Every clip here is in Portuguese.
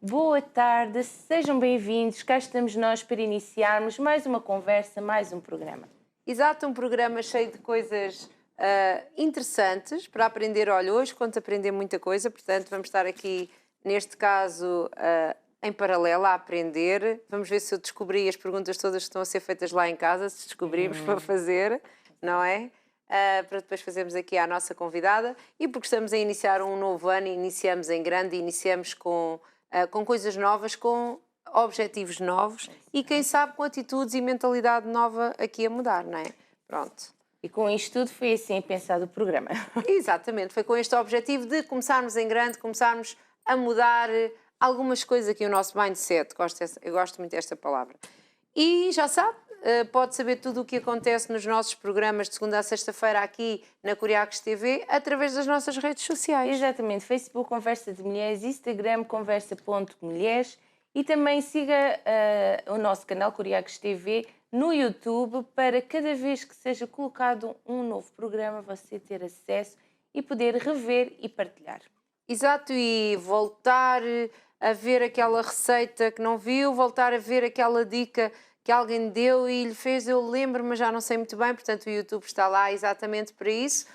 boa tarde, sejam bem-vindos. Cá estamos nós para iniciarmos mais uma conversa, mais um programa. Exato, um programa cheio de coisas interessantes para aprender. Olha, hoje conto aprender muita coisa, portanto vamos estar aqui, neste caso, em paralelo a aprender. Vamos ver se eu descobri as perguntas todas que estão a ser feitas lá em casa, se descobrimos para fazer, não é? Para depois fazermos aqui à nossa convidada. E porque estamos a iniciar um novo ano, iniciamos em grande, iniciamos com coisas novas, com objetivos novos e quem sabe com atitudes e mentalidade nova aqui a mudar, não é? Pronto. E com isto tudo foi assim pensado o programa. Exatamente, foi com este objetivo de começarmos em grande, começarmos a mudar algumas coisas aqui, o nosso mindset, eu gosto muito desta palavra. E já sabe, pode saber tudo o que acontece nos nossos programas de segunda a sexta-feira aqui na Curiacos TV, através das nossas redes sociais. Exatamente, Facebook Conversa de Mulheres, Instagram Conversa.mulheres e também siga o nosso canal Curiacos TV no YouTube para cada vez que seja colocado um novo programa você ter acesso e poder rever e partilhar. Exato, e voltar a ver aquela receita que não viu, voltar a ver aquela dica que alguém deu e lhe fez, eu lembro, mas já não sei muito bem, portanto o YouTube está lá exatamente para isso,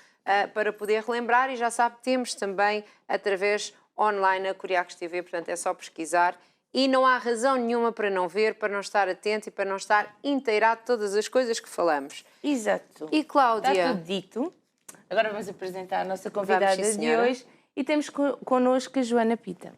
para poder relembrar e já sabe, temos também através online a Curiacos TV, portanto é só pesquisar. E não há razão nenhuma para não ver, para não estar atento e para não estar inteirado de todas as coisas que falamos. Exato. E Cláudia? Está tudo dito. Agora vamos apresentar a nossa convidada de hoje e temos connosco a Joana Pita.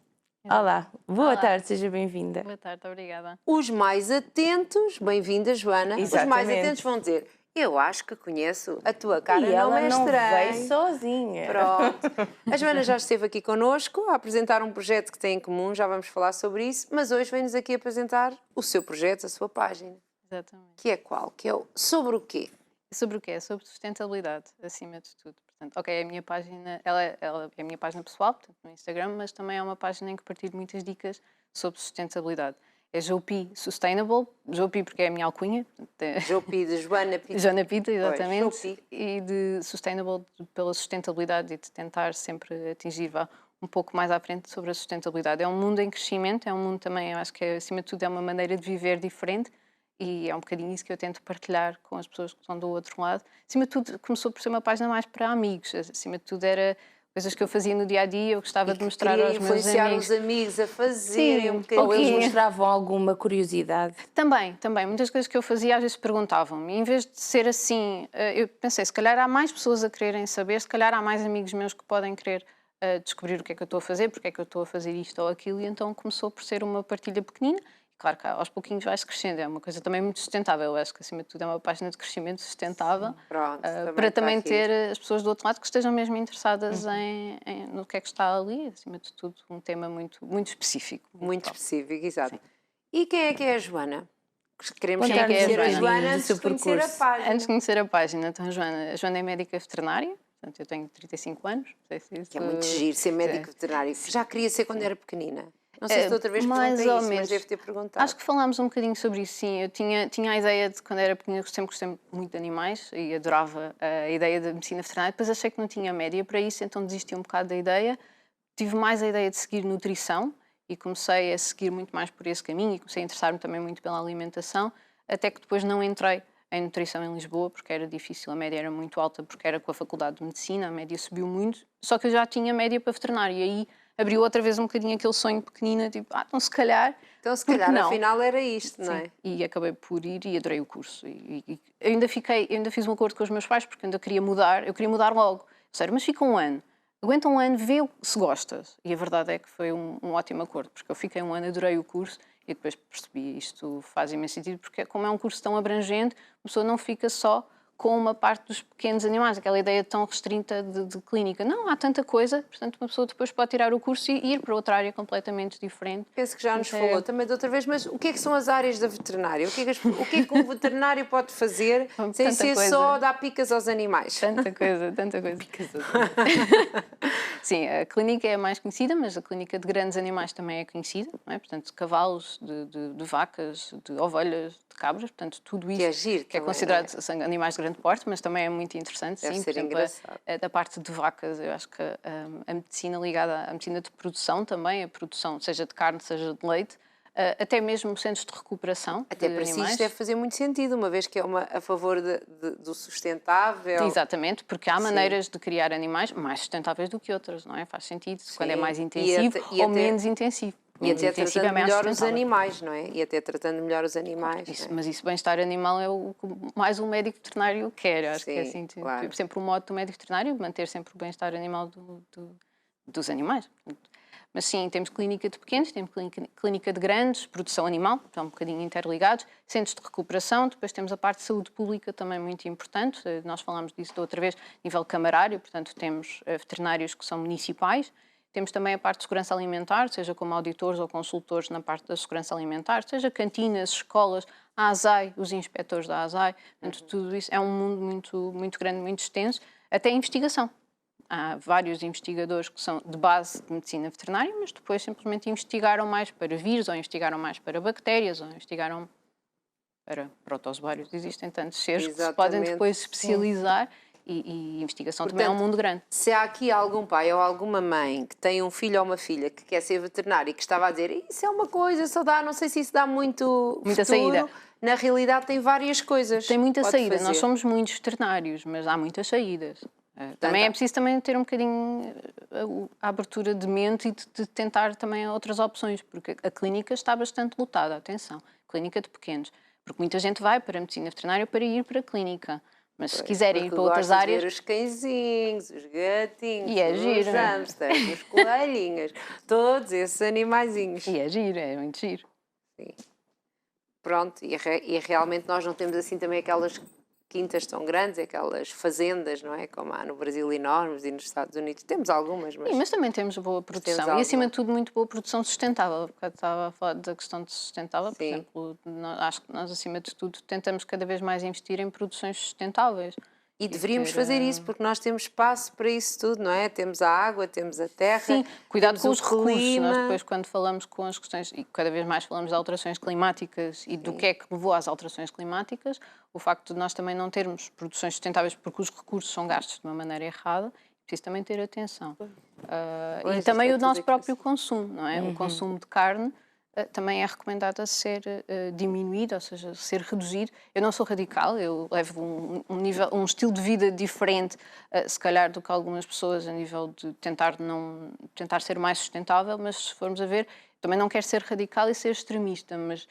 Olá, boa tarde, seja bem-vinda. Boa tarde, obrigada. Os mais atentos, bem-vinda Joana, Exatamente. Os mais atentos vão dizer, eu acho que conheço a tua cara, e não ela é estranho. não veio sozinha. Pronto. A Joana já esteve aqui connosco a apresentar um projeto que tem em comum, já vamos falar sobre isso, mas hoje vem-nos aqui apresentar o seu projeto, a sua página. Exatamente. Que é qual? Que é sobre o quê? Sobre o quê? É sobre sustentabilidade, acima de tudo. Portanto, ok, a minha página, ela é a minha página pessoal, portanto, no Instagram, mas também é uma página em que partilho muitas dicas sobre sustentabilidade. É Jopi Sustainable, Jopi porque é a minha alcunha. Jopi de Joana Pita. Joana Pita, exatamente. Pois, e de Sustainable pela sustentabilidade e de tentar sempre atingir um pouco mais à frente sobre a sustentabilidade. É um mundo em crescimento, é um mundo também, eu acho que acima de tudo é uma maneira de viver diferente e é um bocadinho isso que eu tento partilhar com as pessoas que estão do outro lado. Acima de tudo começou por ser uma página mais para amigos, acima de tudo era coisas que eu fazia no dia-a-dia, eu gostava de mostrar aos meus amigos. Influenciar os amigos a fazerem um bocadinho. Ou eles mostravam alguma curiosidade? Também. Muitas coisas que eu fazia às vezes perguntavam-me. Em vez de ser assim, eu pensei, se calhar há mais pessoas a quererem saber, se calhar há mais amigos meus que podem querer descobrir o que é que eu estou a fazer, porque é que eu estou a fazer isto ou aquilo, e então começou por ser uma partilha pequenina. Claro que aos pouquinhos vai-se crescendo, é uma coisa também muito sustentável, eu acho que acima de tudo é uma página de crescimento sustentável. Pronto, para também ter as pessoas do outro lado que estejam mesmo interessadas no que é que está ali, acima de tudo um tema muito, muito específico. Muito específico, exato. Sim. E quem é a Joana? Queremos Quem é que é a conhecer a Joana? Joana antes de conhecer a página. Antes de conhecer a página, então a Joana é médica veterinária, portanto eu tenho 35 anos. Não sei se isso... Que é muito giro ser médico veterinário. Já queria ser quando era pequenina. Não sei se da outra vez perguntei isso, mas devo ter perguntado. Acho que falámos um bocadinho sobre isso, sim. Eu tinha a ideia de, quando era pequenina, sempre gostei muito de animais e adorava a ideia da medicina veterinária. Depois achei que não tinha média para isso, então desisti um bocado da ideia. Tive mais a ideia de seguir nutrição e comecei a seguir muito mais por esse caminho e comecei a interessar-me também muito pela alimentação, até que depois não entrei em nutrição em Lisboa, porque era difícil, a média era muito alta, porque era com a Faculdade de Medicina, a média subiu muito, só que eu já tinha média para veterinário e aí abriu outra vez um bocadinho aquele sonho pequenino, tipo, então se calhar... Então se calhar, afinal era isto, não é? Sim. E acabei por ir e adorei o curso. E eu ainda fiz um acordo com os meus pais, porque eu queria mudar logo. Sério, mas fica um ano. Aguenta um ano, vê se gostas. E a verdade é que foi um ótimo acordo, porque eu fiquei um ano, adorei o curso, e depois percebi isto faz imenso sentido, porque como é um curso tão abrangente, a pessoa não fica só com uma parte dos pequenos animais, aquela ideia tão restrita de clínica. Não, há tanta coisa, portanto uma pessoa depois pode tirar o curso e ir para outra área completamente diferente. Penso que já nos falou também de outra vez, mas o que é que são as áreas da veterinária? O que é que um veterinário pode fazer sem ser só dar picas aos animais? Tanta coisa. Picas aos animais. Sim, a clínica é a mais conhecida, mas a clínica de grandes animais também é conhecida, não é? Portanto, de cavalos, de vacas, de ovelhas, de cabras, portanto tudo isso que é giro, que é considerado animais de grande porte, mas também é muito interessante. Deve sim, ser por exemplo, engraçado. da parte de vacas, eu acho que a medicina ligada à medicina de produção também, a produção seja de carne, seja de leite, até mesmo centros de recuperação Até de para si animais. isto deve fazer muito sentido, uma vez que é a favor do sustentável. Exatamente, porque há Sim. maneiras de criar animais mais sustentáveis do que outras, não é? Faz sentido, quando é Sim. mais E intensivo até- ou menos intensivo. E Menos até intensivo tratando é mais melhor os sustentável. animais, não é? E até tratando melhor os animais. Isso, não é? mas isso, bem-estar animal é o que mais um médico veterinário quer. Eu acho que é Sim, assim, claro. sempre o modo do médico veterinário, manter sempre o bem-estar animal dos animais. Mas sim, temos clínica de pequenos, temos clínica de grandes, produção animal, estão um bocadinho interligados, centros de recuperação, depois temos a parte de saúde pública também muito importante, nós falámos disso da outra vez, nível camarário, portanto temos veterinários que são municipais, temos também a parte de segurança alimentar, seja como auditores ou consultores na parte da segurança alimentar, seja cantinas, escolas, a ASAI, os inspectores da ASAI, portanto tudo isso é um mundo muito, muito grande, muito extenso, até investigação. Há vários investigadores que são de base de medicina veterinária, mas depois simplesmente investigaram mais para vírus, ou investigaram mais para bactérias, ou investigaram para protozoários. Existem tantos seres que se podem Exatamente. depois especializar e investigação também é um mundo grande. Se há aqui algum pai ou alguma mãe que tem um filho ou uma filha que quer ser veterinário e que estava a dizer isso é uma coisa, só dá, não sei se isso dá muito Muita futuro, saída. na realidade tem várias coisas. Tem muita Pode saída. fazer. Nós somos muitos veterinários, mas há muitas saídas. Também é preciso também ter um bocadinho a abertura de mente e de tentar também outras opções, porque a clínica está bastante lotada, atenção, clínica de pequenos, porque muita gente vai para a medicina veterinária para ir para a clínica, mas se quiserem ir Porque para outras gostas de áreas... ver os cãezinhos, os gatinhos, E é os giro. hamsters, os coelhinhos, todos esses animaizinhos. E é giro, é muito giro. Sim. Pronto, e realmente nós não temos assim também aquelas quintas tão grandes, aquelas fazendas, não é? Como há no Brasil enormes e nos Estados Unidos. Temos algumas, mas... Sim, mas também temos boa produção temos e acima alguma. de tudo muito boa produção sustentável. Porque eu estava a falar da questão de sustentável, por Sim. exemplo, acho que nós acima de tudo tentamos cada vez mais investir em produções sustentáveis. E deveríamos fazer isso, porque nós temos espaço para isso tudo, não é? Temos a água, temos a terra, Sim, cuidado temos com os o recursos. clima. Nós depois, quando falamos com as questões, e cada vez mais falamos de alterações climáticas e do que é que levou às alterações climáticas, o facto de nós também não termos produções sustentáveis porque os recursos são gastos de uma maneira errada, é preciso também ter atenção. Pois, E também isto é o tudo nosso aqui próprio consumo, não é? O consumo de carne também é recomendado a ser diminuído, ou seja, ser reduzido. Eu não sou radical, eu levo um estilo de vida diferente, se calhar, do que algumas pessoas a nível de tentar ser mais sustentável, mas se formos a ver, também não quero ser radical e ser extremista, mas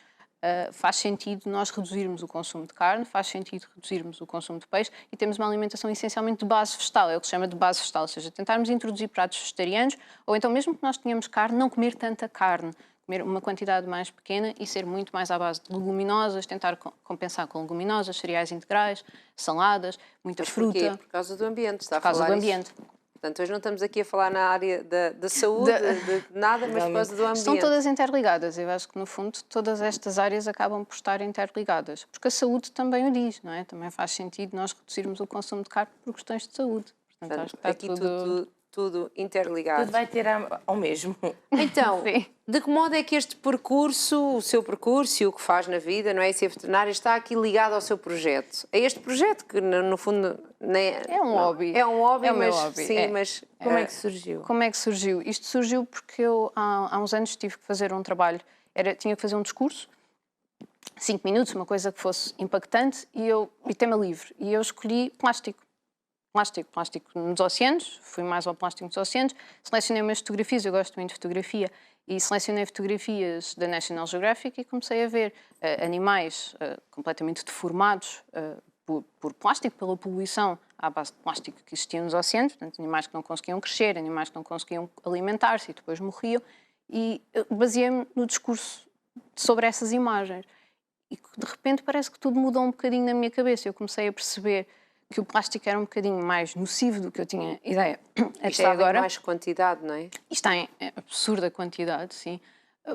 faz sentido nós reduzirmos o consumo de carne, faz sentido reduzirmos o consumo de peixe e temos uma alimentação essencialmente de base vegetal, é o que se chama de base vegetal, ou seja, tentarmos introduzir pratos vegetarianos ou então mesmo que nós tenhamos carne, não comer tanta carne, comer uma quantidade mais pequena e ser muito mais à base de leguminosas, tentar compensar com leguminosas, cereais integrais, saladas, muita Mas fruta. porquê? Por causa do ambiente, está Por causa a falar do isso? ambiente. Portanto, hoje não estamos aqui a falar na área da saúde, de nada, mas por causa do ambiente. Estão todas interligadas. Eu acho que, no fundo, todas estas áreas acabam por estar interligadas. Porque a saúde também o diz, não é? Também faz sentido nós reduzirmos o consumo de carne por questões de saúde. Portanto, acho que está Aqui tudo interligado. Tudo vai ter ao mesmo. Então, Sim. de que modo é que este percurso, o seu percurso e o que faz na vida, não é? E ser veterinária, está aqui ligado ao seu projeto? É este projeto que, no fundo, É um hobby. É um hobby, É o meu mas hobby, sim, é. mas Como é que surgiu? Como é que surgiu? Isto surgiu porque eu, há uns anos, tive que fazer um trabalho. Tinha que fazer um discurso, 5 minutos, uma coisa que fosse impactante, e tema livre. E eu escolhi plástico nos oceanos, fui mais ao plástico nos oceanos, selecionei umas fotografias, eu gosto muito de fotografia, e selecionei fotografias da National Geographic e comecei a ver animais completamente deformados por plástico, pela poluição à base de plástico que existia nos oceanos, portanto, animais que não conseguiam crescer, animais que não conseguiam alimentar-se e depois morriam, e baseei-me no discurso sobre essas imagens. E de repente parece que tudo mudou um bocadinho na minha cabeça, eu comecei a perceber que o plástico era um bocadinho mais nocivo do que eu tinha ideia até agora. Em mais quantidade, não é? E está em absurda quantidade, sim,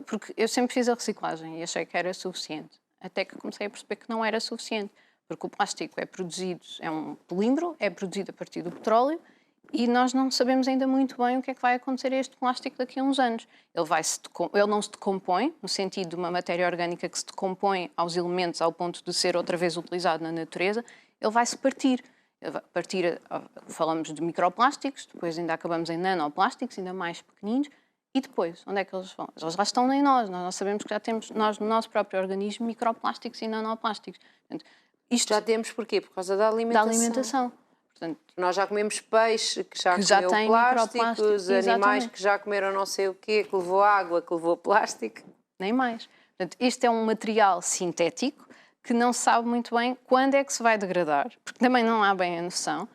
porque eu sempre fiz a reciclagem e achei que era suficiente, até que comecei a perceber que não era suficiente, porque o plástico é produzido, é um polímero, é produzido a partir do petróleo e nós não sabemos ainda muito bem o que é que vai acontecer a este plástico daqui a uns anos. Ele não se decompõe, no sentido de uma matéria orgânica que se decompõe aos elementos ao ponto de ser outra vez utilizado na natureza. ele vai-se partir. Ele vai partir, falamos de microplásticos, depois ainda acabamos em nanoplásticos, ainda mais pequeninos, e depois, onde é que eles vão? Eles já estão em nós sabemos que já temos, nós no nosso próprio organismo, microplásticos e nanoplásticos. Portanto, isto Já temos porquê? Por causa da da alimentação. alimentação. Portanto, Nós já comemos peixe que já já comeu tem plásticos, microplásticos, animais exatamente. que já comeram não sei o quê, que levou água, que levou plástico. nem mais. Portanto, este é um material sintético que não se sabe muito bem quando é que se vai degradar, porque também não há bem a noção.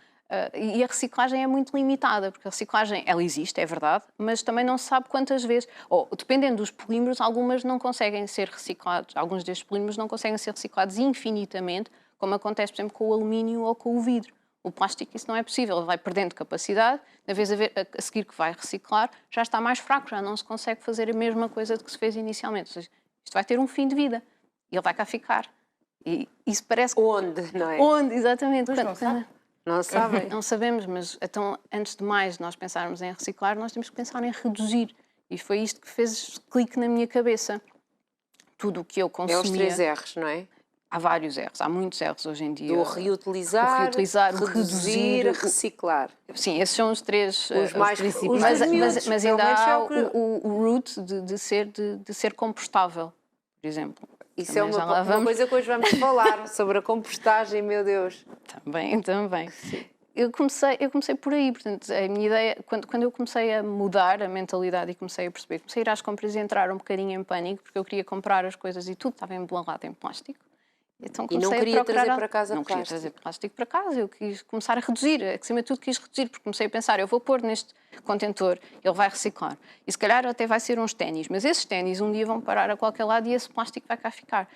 E a reciclagem é muito limitada, porque a reciclagem, ela existe, é verdade, mas também não se sabe quantas vezes, ou dependendo dos polímeros, algumas não conseguem ser reciclados, alguns destes polímeros não conseguem ser reciclados infinitamente, como acontece, por exemplo, com o alumínio ou com o vidro. O plástico, isso não é possível, ele vai perdendo capacidade, na vez a seguir que vai reciclar, já está mais fraco, já não se consegue fazer a mesma coisa de que se fez inicialmente. Ou seja, isto vai ter um fim de vida e ele vai cá ficar. E isso parece que... Onde, não é? Onde, exatamente. Mas não sabe. Não sabem. Não sabemos, mas então, antes de mais nós pensarmos em reciclar, nós temos que pensar em reduzir. E foi isto que fez clique na minha cabeça. Tudo o que eu consumia... É os 3 R's, não é? Há vários erros, há muitos erros hoje em dia. Do reutilizar, o reduuzir, reduzir, reciclar. Sim, esses são os três Os mais princípios. mas ainda há pelo menos o root de ser compostável, por exemplo. Isso Também é já lá uma vamos. coisa que hoje vamos falar sobre a compostagem, meu Deus. Também. Eu comecei por aí, portanto, a minha ideia, quando eu comecei a mudar a mentalidade e comecei a perceber, comecei a ir às compras e entrar um bocadinho em pânico, porque eu queria comprar as coisas e tudo estava embalado em plástico. Então E não queria trazer para casa não queria plástico. trazer plástico para casa, eu quis começar a reduzir, acima de tudo quis reduzir, porque comecei a pensar, eu vou pôr neste contentor, ele vai reciclar, e se calhar até vai ser uns ténis, mas esses ténis um dia vão parar a qualquer lado e esse plástico vai cá ficar.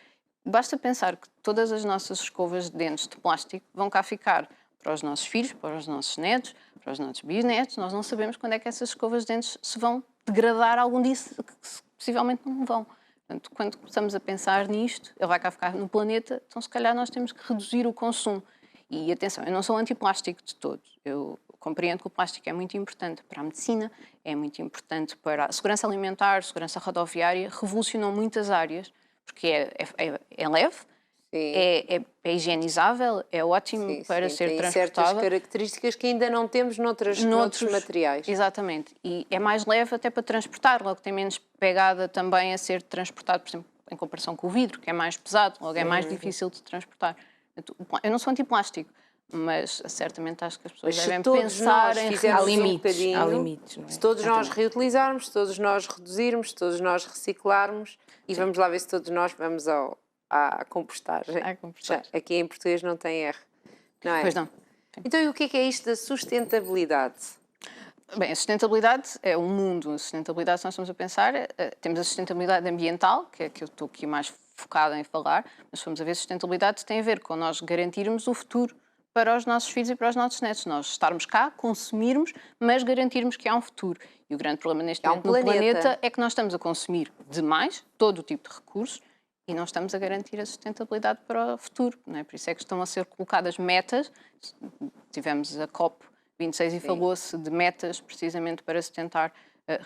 Basta pensar que todas as nossas escovas de dentes de plástico vão cá ficar para os nossos filhos, para os nossos netos, para os nossos bisnetos, nós não sabemos quando é que essas escovas de dentes se vão degradar algum dia, que possivelmente não vão. Portanto, quando começamos a pensar nisto, ele vai cá ficar no planeta, então se calhar nós temos que reduzir o consumo. E atenção, eu não sou antiplástico de todo. Eu compreendo que o plástico é muito importante para a medicina, é muito importante para a segurança alimentar, segurança rodoviária, revolucionou muitas áreas, porque é leve, é higienizável, é ótimo para ser tem transportável. certas características que ainda não temos noutros materiais. Exatamente. E é mais leve até para transportar, logo tem menos pegada também a ser transportado, por exemplo, em comparação com o vidro, que é mais pesado, logo é mais difícil de transportar. Eu não sou antiplástico, mas certamente acho que as pessoas devem pensar em Há limites, não é? Se todos nós reutilizarmos, se todos nós reduzirmos, se todos nós reciclarmos, e vamos lá ver se todos nós vamos à compostagem. Aqui em português não tem R, não é? Pois não. Então, e o que é isto da sustentabilidade? Bem, a sustentabilidade é um mundo. A sustentabilidade, se nós estamos a pensar, temos a sustentabilidade ambiental, que é que eu estou aqui mais focada em falar, mas se formos a ver, sustentabilidade tem a ver com nós garantirmos o futuro para os nossos filhos e para os nossos netos. Nós estarmos cá, consumirmos, mas garantirmos que há um futuro. E o grande problema neste momento no planeta é que nós estamos a consumir demais, todo o tipo de recursos, e não estamos a garantir a sustentabilidade para o futuro. Não é? Por isso é que estão a ser colocadas metas. Tivemos a COP26 e falou-se de metas precisamente para se tentar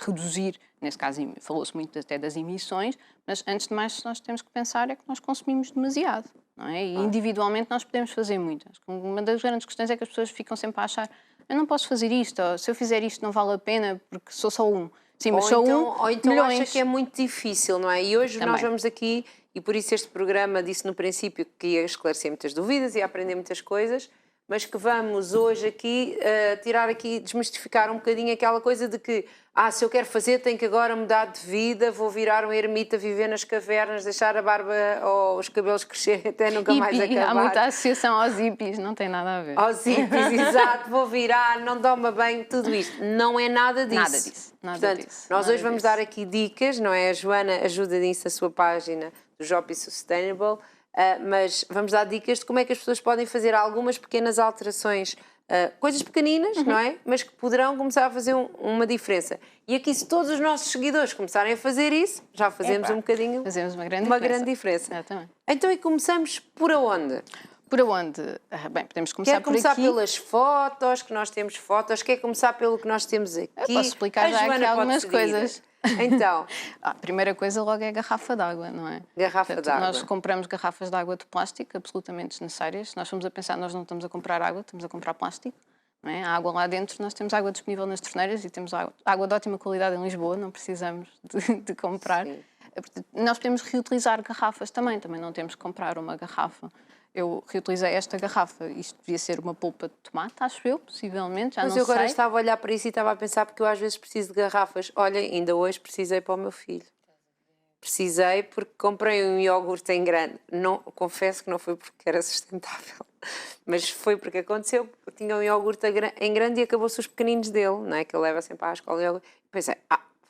reduzir, nesse caso falou-se muito até das emissões, mas antes de mais nós temos que pensar é que nós consumimos demasiado. Não é? E individualmente nós podemos fazer muito. Uma das grandes questões é que as pessoas ficam sempre a achar eu não posso fazer isto, ou se eu fizer isto não vale a pena porque sou só um. Sim, mas ou então milhões. acha que é muito difícil, não é? E hoje nós vamos aqui, e por isso este programa disse no princípio que ia esclarecer muitas dúvidas e aprender muitas coisas, mas que vamos hoje aqui tirar aqui, desmistificar um bocadinho aquela coisa de que se eu quero fazer tenho que agora mudar de vida, vou virar um ermita, viver nas cavernas, deixar a barba ou os cabelos crescerem até nunca mais acabar. Há muita associação aos hippies, não tem nada a ver. Aos hippies, exato, vou virar, não toma bem, tudo isto. Não é nada disso. Portanto, nós hoje vamos dar aqui dicas, não é? A Joana ajuda nisso na sua página do Job Sustainable, mas vamos dar dicas de como é que as pessoas podem fazer algumas pequenas alterações, coisas pequeninas, não é? Mas que poderão começar a fazer uma diferença. E aqui, se todos os nossos seguidores começarem a fazer isso, já fazemos um bocadinho... Fazemos uma grande diferença. Exatamente. Então, e começamos por aonde? Por onde? Bem, podemos começar por aqui. Quer começar pelas fotos, que nós temos fotos? Quer começar pelo que nós temos aqui? Eu posso explicar já aqui algumas coisas. Então, A primeira coisa logo é a garrafa d'água, não é? garrafa Portanto, d'água. nós compramos garrafas de água de plástico absolutamente desnecessárias. Se nós formos a pensar, nós não estamos a comprar água, estamos a comprar plástico. Não é? A água lá dentro, nós temos água disponível nas torneiras e temos água de ótima qualidade em Lisboa, não precisamos de comprar. Sim. Portanto, nós podemos reutilizar garrafas também não temos que comprar uma garrafa. Eu reutilizei esta garrafa, isto devia ser uma polpa de tomate, acho eu, possivelmente, já Mas não eu agora sei. estava a olhar para isso e estava a pensar, porque eu às vezes preciso de garrafas. Olha, ainda hoje precisei para o meu filho. Precisei porque comprei um iogurte em grande. Não, confesso que não foi porque era sustentável, mas foi porque aconteceu. Eu tinha um iogurte em grande e acabou-se os pequeninos dele, não é? Que ele leva sempre à escola. E pensei,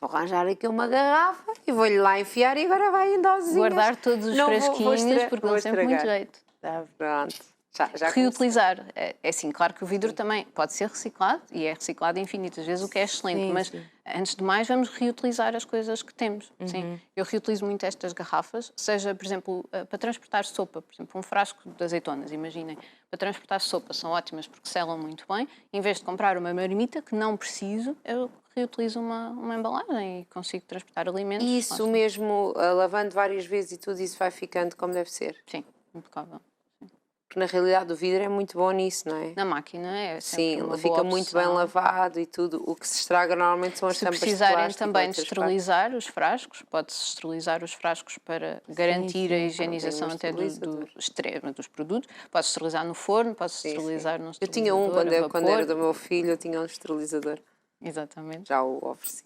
vou arranjar aqui uma garrafa e vou-lhe lá enfiar e agora vai em dosezinhas. Guardar todos os Não frasquinhos, porque vou dão sempre muito estragar. jeito. Pronto. Já Reutilizar, é assim, claro que o vidro também pode ser reciclado e é reciclado infinitas vezes, o que é excelente, Sim, mas sim. antes de mais vamos reutilizar as coisas que temos. Sim. Eu reutilizo muito estas garrafas, seja, por exemplo, para transportar sopa, por exemplo, um frasco de azeitonas, imaginem, para transportar sopa são ótimas porque selam muito bem, em vez de comprar uma marmita que não preciso, eu reutilizo uma embalagem e consigo transportar alimentos. Isso mesmo, lavando várias vezes e tudo, isso vai ficando como deve ser. Sim, impecável. Porque na realidade o vidro é muito bom nisso, não é? Na máquina é sempre Sim, uma fica boa muito bem opção. lavado e tudo. O que se estraga normalmente são as Se tampas de precisarem plástico. também de outras esterilizar os frascos, pode-se esterilizar os frascos para garantir sim. a higienização Não tem até um esterilizador. extremo dos produtos. Pode-se esterilizar no forno, pode-se Sim, esterilizar num Eu esterilizador tinha um quando a quando era vapor. do meu filho, eu tinha um esterilizador. Exatamente. Já o ofereci.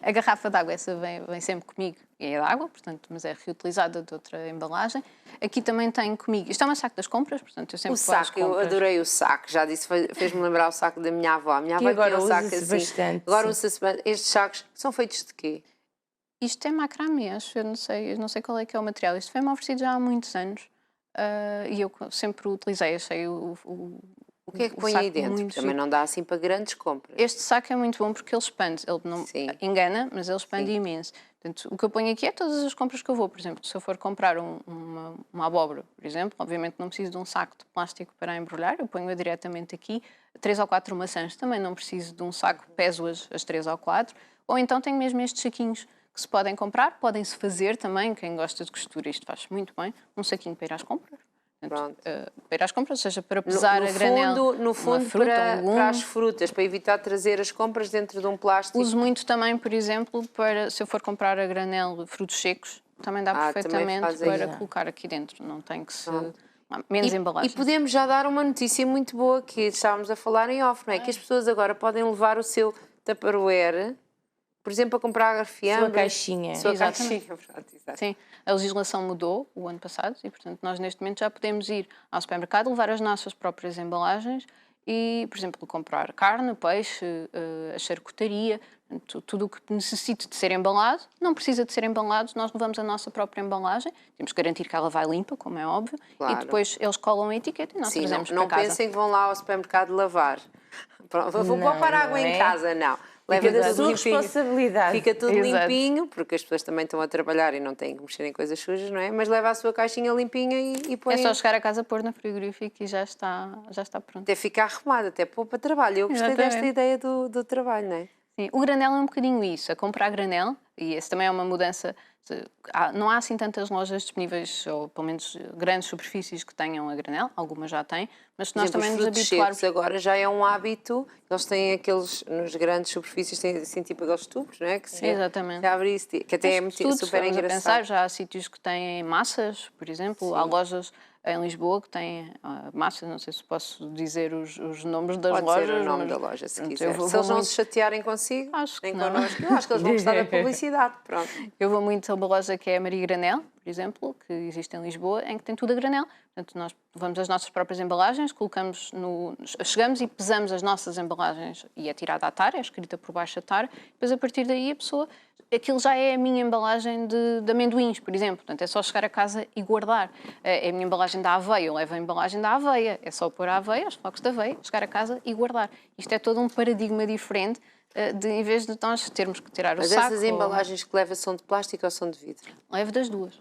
A garrafa de água, essa vem sempre comigo, e é de água, portanto, mas é reutilizada de outra embalagem. Aqui também tenho comigo, isto é uma saco das compras, portanto, eu sempre O vou às saco, eu compras. adorei o saco, já disse, fez-me lembrar o saco da minha avó. A minha avó agora tinha um saco usa-se assim. bastante, Agora sim. usa-se bastante. Estes sacos são feitos de quê? Isto é macramê, acho, eu não sei qual é que é o material. Isto foi-me oferecido já há muitos anos e eu sempre o utilizei, achei O que é que põe saco aí dentro? muito Porque também giro. não dá assim para grandes compras. Este saco é muito bom porque ele expande, ele não Sim. engana, mas ele expande Sim. imenso. Portanto, o que eu ponho aqui é todas as compras que eu vou. Por exemplo, se eu for comprar uma abóbora, por exemplo, obviamente não preciso de um saco de plástico para embrulhar, eu ponho-a diretamente aqui. 3 ou 4 maçãs também não preciso de um saco, peso-as as 3 ou 4. Ou então tenho mesmo estes saquinhos que se podem comprar, podem-se fazer também, quem gosta de costura, isto faz muito bem, um saquinho para ir às compras. Portanto, para ir às compras, ou seja, para pesar a granel No fundo, uma fruta, um legume. para as frutas, para evitar trazer as compras dentro de um plástico. Uso muito também, por exemplo, para se eu for comprar a granel frutos secos, também dá também perfeitamente faz para isso. colocar aqui dentro, não tem que se... menos embalagem. E podemos já dar uma notícia muito boa que estávamos a falar em off, não é? Que as pessoas agora podem levar o seu Tupperware, por exemplo, a comprar fiambre. Sua caixinha. Sua Exatamente. caixinha, pronto, exato. Sim, a legislação mudou o ano passado e, portanto, nós neste momento já podemos ir ao supermercado, levar as nossas próprias embalagens e, por exemplo, comprar carne, peixe, a charcutaria, tudo o que necessite de ser embalado, não precisa de ser embalado, nós levamos a nossa própria embalagem, temos que garantir que ela vai limpa, como é óbvio, Claro. e depois eles colam a etiqueta e nós Sim, trazemos não para casa. pensem que vão lá ao supermercado lavar. Pronto, vou Não, poupar água não em é? casa, não. Fica Leva da tudo sua limpinho. responsabilidade. Fica tudo Exato. limpinho, porque as pessoas também estão a trabalhar e não têm que mexer em coisas sujas, não é? Mas leva a sua caixinha limpinha e põe. É só chegar a casa, pôr na frigorífica e já está pronto. Até ficar arrumado, até poupa trabalho. Eu gostei Exatamente. desta ideia do trabalho, não é? Sim, o granel é um bocadinho isso, a comprar granel, e esse também é uma mudança. Não há assim tantas lojas disponíveis, ou pelo menos grandes superfícies que tenham a granel, algumas já têm, mas se Por nós exemplo, também os nos frutos habituarmos. secos agora já é um hábito. Eles têm aqueles, nos grandes superfícies, têm assim tipo aqueles tubos, não é? Que se Exatamente. abre isso, que até é Mas muito, tudo, super vamos a engraçado. pensar, já há sítios que têm massas, por exemplo, há Sim. lojas em Lisboa que têm massas, não sei se posso dizer os nomes das Pode lojas. ser o nome mas, da loja, se pronto, quiser. eu vou Se eles não muito- se chatearem consigo, Acho que nem não. connosco, eu acho que eles vão gostar da publicidade. Pronto. Eu vou muito a uma loja que é a Maria Granel, por exemplo, que existe em Lisboa, em que tem tudo a granel. Portanto, nós levamos as nossas próprias embalagens, chegamos e pesamos as nossas embalagens e é tirada a tara, é escrita por baixo a tara, depois a partir daí a pessoa, aquilo já é a minha embalagem de amendoins, por exemplo, portanto é só chegar a casa e guardar. É a minha embalagem da aveia, eu levo a embalagem da aveia, é só pôr a aveia, os flocos de aveia, chegar a casa e guardar. Isto é todo um paradigma diferente, em vez de nós termos que tirar o Mas saco. essas embalagens que leva são de plástico ou são de vidro? Levo das duas.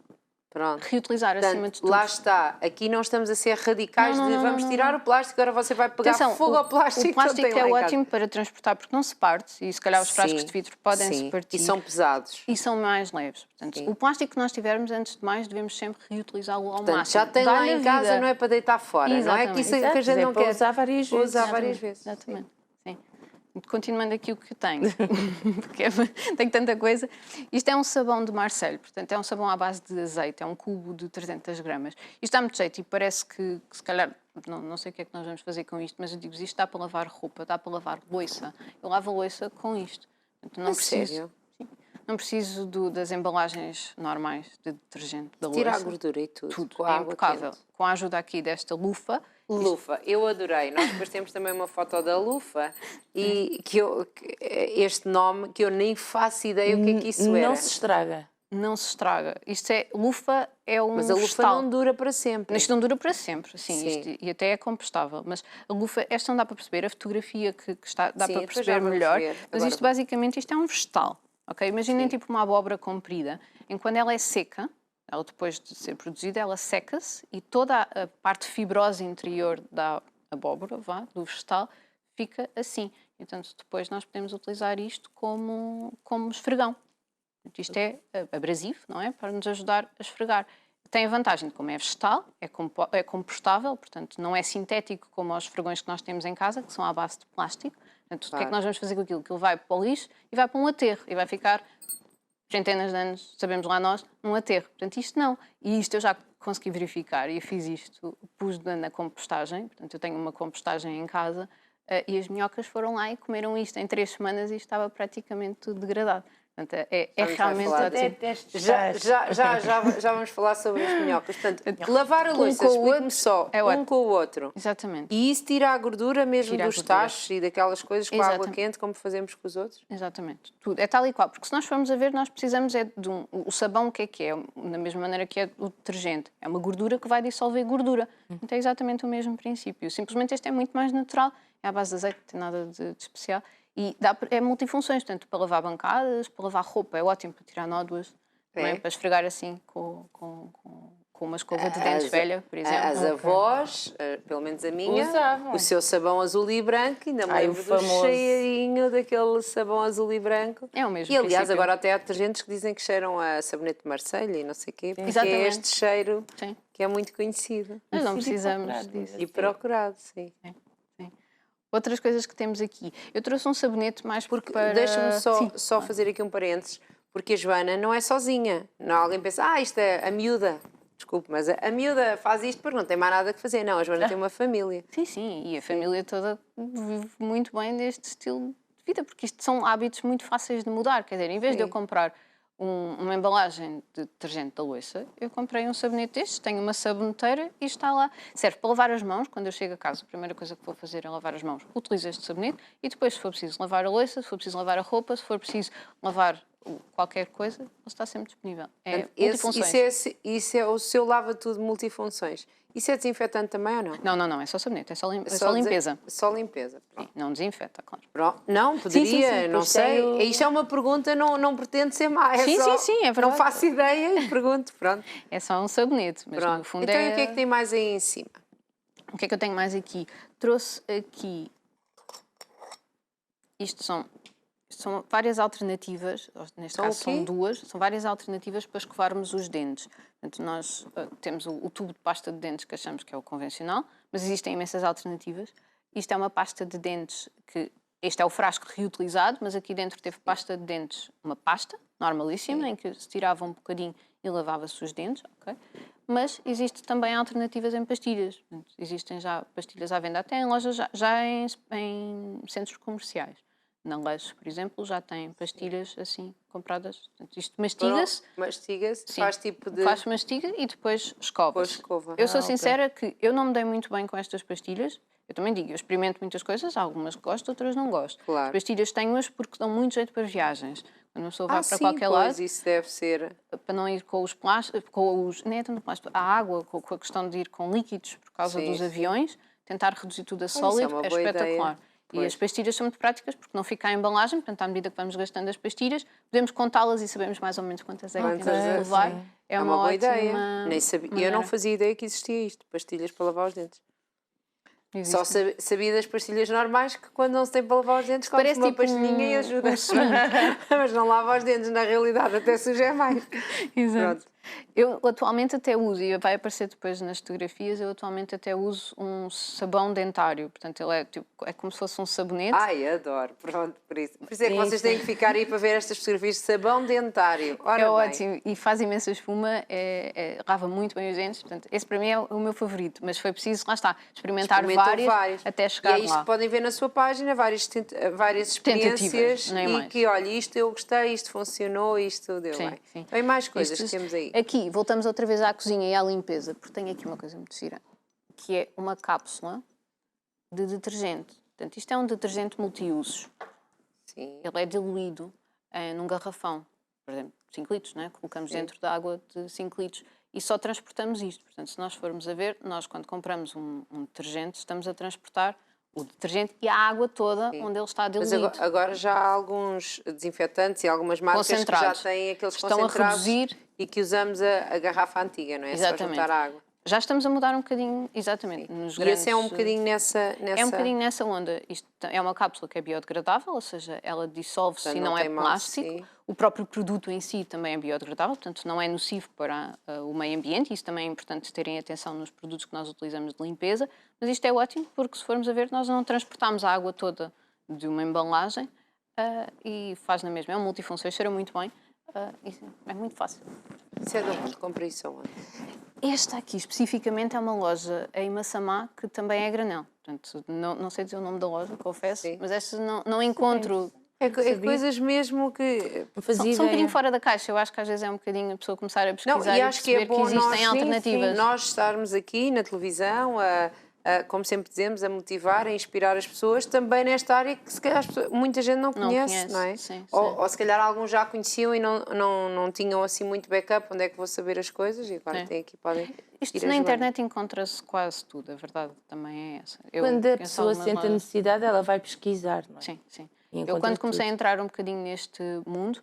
Pronto. Reutilizar acima de tudo. Lá está. Aqui não estamos a ser radicais Não, de não, vamos não, tirar o plástico, agora você vai pegar Atenção, fogo ao plástico. o plástico que eu tenho é lá em casa. ótimo para transportar porque não se parte e se calhar os frascos de vidro podem-se sim. partir. E são pesados. E são mais leves. Portanto, Sim. o plástico que nós tivermos, antes de mais, devemos sempre reutilizá-lo ao Portanto, máximo. já tem lá em casa, não é para deitar fora. Não é que isso Exato, que a gente não para quer usar várias vezes. usar várias vezes. Exatamente. Sim. Continuando aqui o que tenho, porque tenho tanta coisa. Isto é um sabão de Marseille, portanto é um sabão à base de azeite, é um cubo de 300 gramas. Isto dá muito jeito e parece que se calhar, não sei o que é que nós vamos fazer com isto, mas eu digo, isto dá para lavar roupa, dá para lavar louça. Eu lavo a louça com isto. Portanto, não preciso, sério? não preciso das embalagens normais de detergente da louça. Tira a gordura e tudo. Tudo, Com é a água impecável. quente. Com a ajuda aqui desta lufa. Lufa, eu adorei. Nós depois temos também uma foto da lufa e este nome que eu nem faço ideia o que é que isso era. Não se estraga. Não se estraga. Isto é, lufa é um Mas a lufa vegetal. não dura para sempre. Isto não dura para sempre, sim, Sim. isto, e até é compostável. Mas a lufa, esta não dá para perceber, a fotografia que está, dá Sim, para depois já perceber vamos melhor. ver. Mas Agora isto basicamente isto é um vegetal. Okay? Imaginem Sim. tipo uma abóbora comprida, em quando ela é seca, ela depois de ser produzida, ela seca-se e toda a parte fibrosa interior da abóbora, do vegetal, fica assim. Então depois nós podemos utilizar isto como esfregão. Isto é abrasivo, não é? Para nos ajudar a esfregar. Tem a vantagem de, como é vegetal, é compostável, portanto não é sintético como os esfregões que nós temos em casa, que são à base de plástico. Portanto, o que é que nós vamos fazer com aquilo? Aquilo vai para o lixo e vai para um aterro e vai ficar centenas de anos, sabemos lá nós, num aterro. Portanto, isto não. E isto eu já consegui verificar e fiz isto, pus na compostagem, portanto eu tenho uma compostagem em casa e as minhocas foram lá e comeram isto em 3 semanas e estava praticamente tudo degradado. Portanto, é realmente... Já vamos falar sobre as minhocas. Portanto, lavar a louça, com o explique-me outro só, é um ótimo. com o outro. Exatamente. E isso tira a gordura mesmo Tira a dos gordura. tachos e daquelas coisas com a água Exatamente. quente, como fazemos com os outros? Exatamente, tudo. É tal e qual, porque se nós formos a ver, nós precisamos de o sabão, o que é? Da mesma maneira que é o detergente. É uma gordura que vai dissolver gordura. Então é exatamente o mesmo princípio. Simplesmente este é muito mais natural, é à base de azeite, não tem nada de especial. E é multifunções, portanto, para lavar bancadas, para lavar roupa, é ótimo para tirar nódoas, não é? Para esfregar assim com uma escova de dentes velha, por exemplo. As avós, pelo menos a minha, usavam o seu sabão azul e branco, ainda me lembro o famoso. do cheirinho daquele sabão azul e branco. É o mesmo E aliás, princípio. agora até há detergentes que dizem que cheiram a sabonete de Marselha e não sei o quê, porque é Exatamente. este cheiro Sim. que é muito conhecido. Nós não Sim, precisamos procurado. disso. E procurado, sim. Sim. Outras coisas que temos aqui. Eu trouxe um sabonete mais Porque para... deixa-me Sim. só fazer aqui um parênteses, porque a Joana não é sozinha. Não, alguém pensa, isto é a miúda. Desculpe, mas a miúda faz isto porque não tem mais nada que fazer. Não, a Joana tem uma família. Sim, e a família toda vive muito bem deste estilo de vida, porque isto são hábitos muito fáceis de mudar. Quer dizer, em vez de eu Sim. comprar uma embalagem de detergente da louça, eu comprei um sabonete destes, tenho uma saboneteira e está lá. Serve para lavar as mãos, quando eu chego a casa, a primeira coisa que vou fazer é lavar as mãos. Utilizo este sabonete e depois, se for preciso lavar a louça, se for preciso lavar a roupa, se for preciso lavar qualquer coisa, ele está sempre disponível. É multifunções. Isso é o seu lava-tudo multifunções. Isso é desinfetante também ou não? Não, é só sabonete, é só limpeza. Só limpeza. Sim, não desinfeta, claro. Pronto. Não, poderia, sim, não isto sei. é o- Isto é uma pergunta, não pretende ser má. É Sim, só, sim, é verdade. Não faço ideia e pergunto. Pronto. É só um sabonete, mas Pronto. no fundo Então, e o que é que tem mais aí em cima? O que é que eu tenho mais aqui? Trouxe aqui... Isto são várias alternativas, neste São caso o quê? são duas, são várias alternativas para escovarmos os dentes. Portanto, nós temos o tubo de pasta de dentes que achamos que é o convencional, mas existem imensas alternativas. Isto é uma pasta de dentes que... Este é o frasco reutilizado, mas aqui dentro teve pasta de dentes, uma pasta normalíssima, em que se tirava um bocadinho e lavava-se os dentes, ok? Mas existe também alternativas em pastilhas. Portanto, existem já pastilhas à venda, até em lojas, já em centros comerciais. Na Lush, por exemplo, já tem pastilhas assim compradas. Portanto, isto mastiga-se. Mastiga-se, Sim, faz tipo de... faz mastiga e depois escova-se. escova. Eu sou ok. sincera que eu não me dei muito bem com estas pastilhas. Eu também digo, eu experimento muitas coisas, há algumas que gosto, outras não gosto. Claro. As pastilhas tenho-as porque dão muito jeito para viagens. Quando a pessoa vai para sim, qualquer pois, lado, isso deve ser... para não ir com os plásticos, nem é tanto plástico, a água, com a questão de ir com líquidos por causa Sim, dos sim. aviões, tentar reduzir tudo a isso é sólido, uma é boa espetacular. ideia. E Pois. as pastilhas são muito práticas porque não fica a embalagem, portanto, à medida que vamos gastando as pastilhas, podemos contá-las e sabemos mais ou menos quantas é que Quantas temos é, que levar. sim. É uma boa ótima ideia. Nem sabia. Eu não maneira. fazia ideia que existia isto, pastilhas para lavar os dentes. Só Existe. sabia das pastilhas normais que quando não se tem para lavar os dentes, come-se Parece uma tipo pastilhinha e ajuda. Mas não lava os dentes, na realidade, até suja é mais. Exato. Pronto. Eu atualmente até uso, e vai aparecer depois nas fotografias, eu atualmente até uso um sabão dentário. Portanto, ele é, tipo, é como se fosse um sabonete. Ai, adoro. Pronto, por isso. Por isso é que Sim, vocês sim. têm que ficar aí para ver estas fotografias de sabão dentário. Ora É bem. ótimo e faz imensa espuma, lava muito bem os dentes. Portanto, esse para mim é o meu favorito, mas foi preciso, lá está, experimentar Experimentou várias até chegar E é isto lá. que podem ver na sua página, várias experiências Tentativas, nem e mais. que, olha, isto eu gostei, isto funcionou, isto deu Sim, bem. sim. Tem mais coisas Isto- que temos aí. Aqui, voltamos outra vez à cozinha e à limpeza, porque tenho aqui uma coisa muito gira, que é uma cápsula de detergente. Portanto, isto é um detergente multiusos. Sim. Ele é diluído num garrafão, por exemplo, 5 litros, não é? Colocamos dentro da água de 5 litros e só transportamos isto. Portanto, se nós formos a ver, nós quando compramos um detergente, estamos a transportar o detergente e a água toda onde ele está Mas diluído. agora já há alguns desinfetantes e algumas marcas que já Concentrados. têm aqueles Estão a concentrados reduzir. e que usamos a garrafa antiga, não é? Só Exatamente. juntar a água. Já estamos a mudar um bocadinho, exatamente, nos E grandes... esse é um bocadinho nessa... É um bocadinho nessa onda. Isto é uma cápsula que é biodegradável, ou seja, ela dissolve-se Portanto, e não não é tem mal, plástico. sim. O próprio produto em si também é biodegradável, portanto não é nocivo para o meio ambiente. Isso também é importante terem atenção nos produtos que nós utilizamos de limpeza. Mas isto é ótimo porque, se formos a ver, nós não transportamos a água toda de uma embalagem e faz na mesma. É um multifunções, cheira muito bem. Isso é muito fácil. Isso é de onde? Compra isso aonde? Esta aqui, especificamente, é uma loja em Massamá, que também é granel. Portanto, não sei dizer o nome da loja, confesso, Sim. mas esta não encontro... É coisas mesmo que... Não fazia São um ideia. bocadinho fora da caixa. Eu acho que às vezes é um bocadinho a pessoa começar a pesquisar Não, e e acho que é perceber bom que existem nós, alternativas. nós estarmos aqui na televisão, como sempre dizemos, a motivar, a inspirar as pessoas também nesta área que se calhar muita gente não conhece, não é? sim, Ou se calhar alguns já conheciam e não tinham assim muito backup, onde é que vou saber as coisas e agora Sim. tem aqui, podem Isto ir na ajudando. internet encontra-se quase tudo, a verdade também é essa. Eu Quando a conheço pessoa algumas sente a lojas- necessidade, ela vai pesquisar, não é? Sim, sim. E Eu encontra quando comecei tudo. a entrar um bocadinho neste mundo,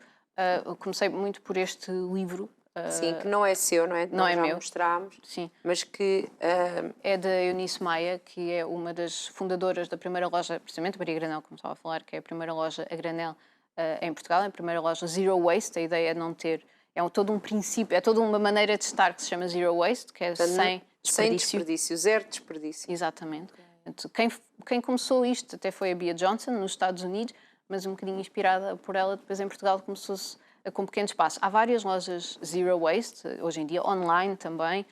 eu comecei muito por este livro. Sim, que não é seu, não é? Não Nós é já meu. mostramos, Sim. mas que É da Eunice Maia, que é uma das fundadoras da primeira loja, precisamente Maria Granel, como estava a falar, que é a primeira loja a granel em Portugal, a primeira loja Zero Waste. A ideia é não ter, todo um princípio, é toda uma maneira de estar que se chama Zero Waste, que é sem sem desperdício. desperdício, zero desperdício. Exatamente. Portanto, quem começou isto até foi a Bea Johnson, nos Estados Unidos, mas um bocadinho inspirada por ela, depois em Portugal começou-se com pequeno espaço. Há várias lojas Zero Waste, hoje em dia, online também,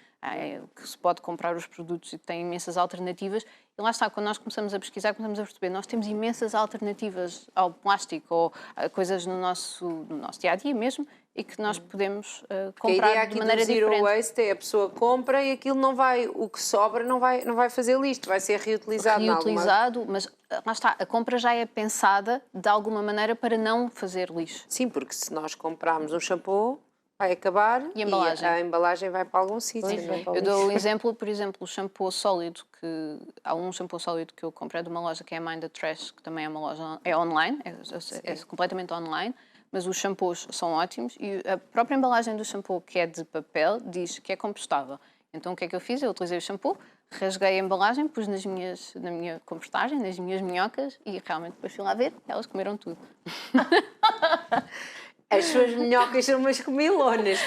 que se pode comprar os produtos e tem imensas alternativas. E lá está, quando nós começamos a pesquisar, começamos a perceber, nós temos imensas alternativas ao plástico ou a coisas no nosso dia-a-dia mesmo, e que nós podemos A comprar ideia de aqui maneira do Zero diferente. Waste é a pessoa compra e aquilo não vai, o que sobra não vai fazer lixo, vai ser reutilizado. Reutilizado, mas lá está, a compra já é pensada de alguma maneira para não fazer lixo. Sim, porque se nós comprarmos um shampoo, vai acabar E a embalagem? a embalagem vai para algum sítio. Pois, vai para o Eu dou o lixo. exemplo, por exemplo, o shampoo sólido, que há um shampoo sólido que eu comprei de uma loja que é a Mind the Trash, que também é uma loja, é online, é completamente online, mas os shampoos são ótimos e a própria embalagem do shampoo, que é de papel, diz que é compostável. Então o que é que eu fiz? Eu utilizei o shampoo, rasguei a embalagem, pus na minha compostagem, nas minhas minhocas e realmente depois fui lá ver, elas comeram tudo. As suas minhocas são umas comilonas,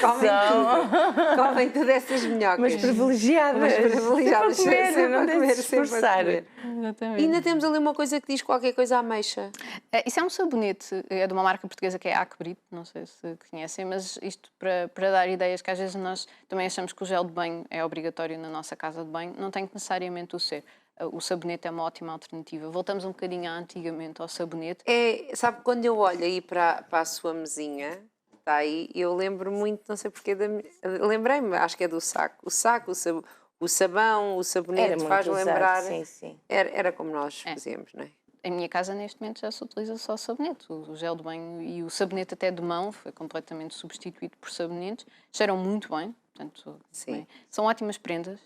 comem tudo essas minhocas. Mas privilegiadas. Mas privilegiadas, Sempre a comer, sempre não a deve comer, se sempre a esforçar. comer. Exatamente. E ainda temos ali uma coisa que diz qualquer coisa ameixa. Isso é um sabonete, é de uma marca portuguesa que é Acbrite, não sei se conhecem, mas isto para dar ideias que às vezes nós também achamos que o gel de banho é obrigatório na nossa casa de banho, não tem que necessariamente o ser. O sabonete é uma ótima alternativa. Voltamos um bocadinho antigamente ao sabonete. Sabe, quando eu olho aí para a sua mesinha, está aí, eu lembro muito, não sei porquê, lembrei-me, acho que é do saco. O saco, o sabão, o sabonete, Era muito faz-me usado, lembrar. sim, sim. Era como nós fazíamos, não é? Em minha casa, neste momento, já se utiliza só sabonete. O gel de banho e o sabonete até de mão foi completamente substituído por sabonetes. Cheiram muito bem, portanto, Sim. são ótimas prendas.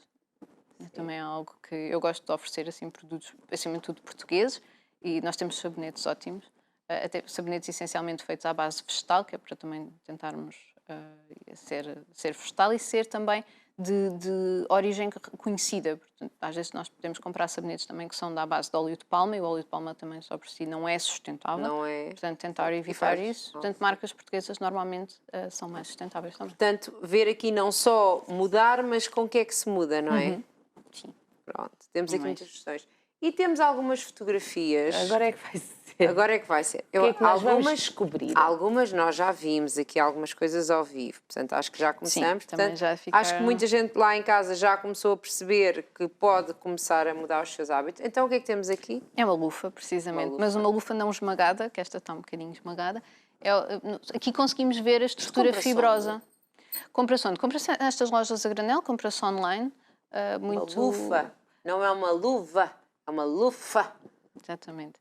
Também é algo que eu gosto de oferecer, assim, produtos, acima de tudo, portugueses. e nós temos sabonetes ótimos, até sabonetes essencialmente feitos à base vegetal, que é para também tentarmos ser vegetal e ser também de origem conhecida. Portanto, às vezes nós podemos comprar sabonetes também que são da base de óleo de palma, e o óleo de palma também só por si não é sustentável. Não é. Portanto, tentar evitar isso. Portanto, marcas portuguesas normalmente são mais sustentáveis também. Portanto, ver aqui não só mudar, mas com o que é que se muda, não é? Sim. Pronto, temos aqui Mais. muitas questões. E temos algumas fotografias. Agora é que vai ser. Agora é que vai ser. O que é que nós vamos descobrir? Algumas nós já vimos aqui, algumas coisas ao vivo. Portanto, acho que já começamos. Sim, também portanto, já acho que ficaram- muita gente lá em casa já começou a perceber que pode começar a mudar os seus hábitos. Então, o que é que temos aqui? É uma lufa, precisamente, Uma lufa. mas uma lufa não esmagada, que esta está um bocadinho esmagada. Aqui conseguimos ver a estrutura compra-se fibrosa. Compra-se onde? Compra-se nestas lojas a granel, compra-se online. Muito... Uma lufa. Não é uma luva, é uma lufa. Exatamente.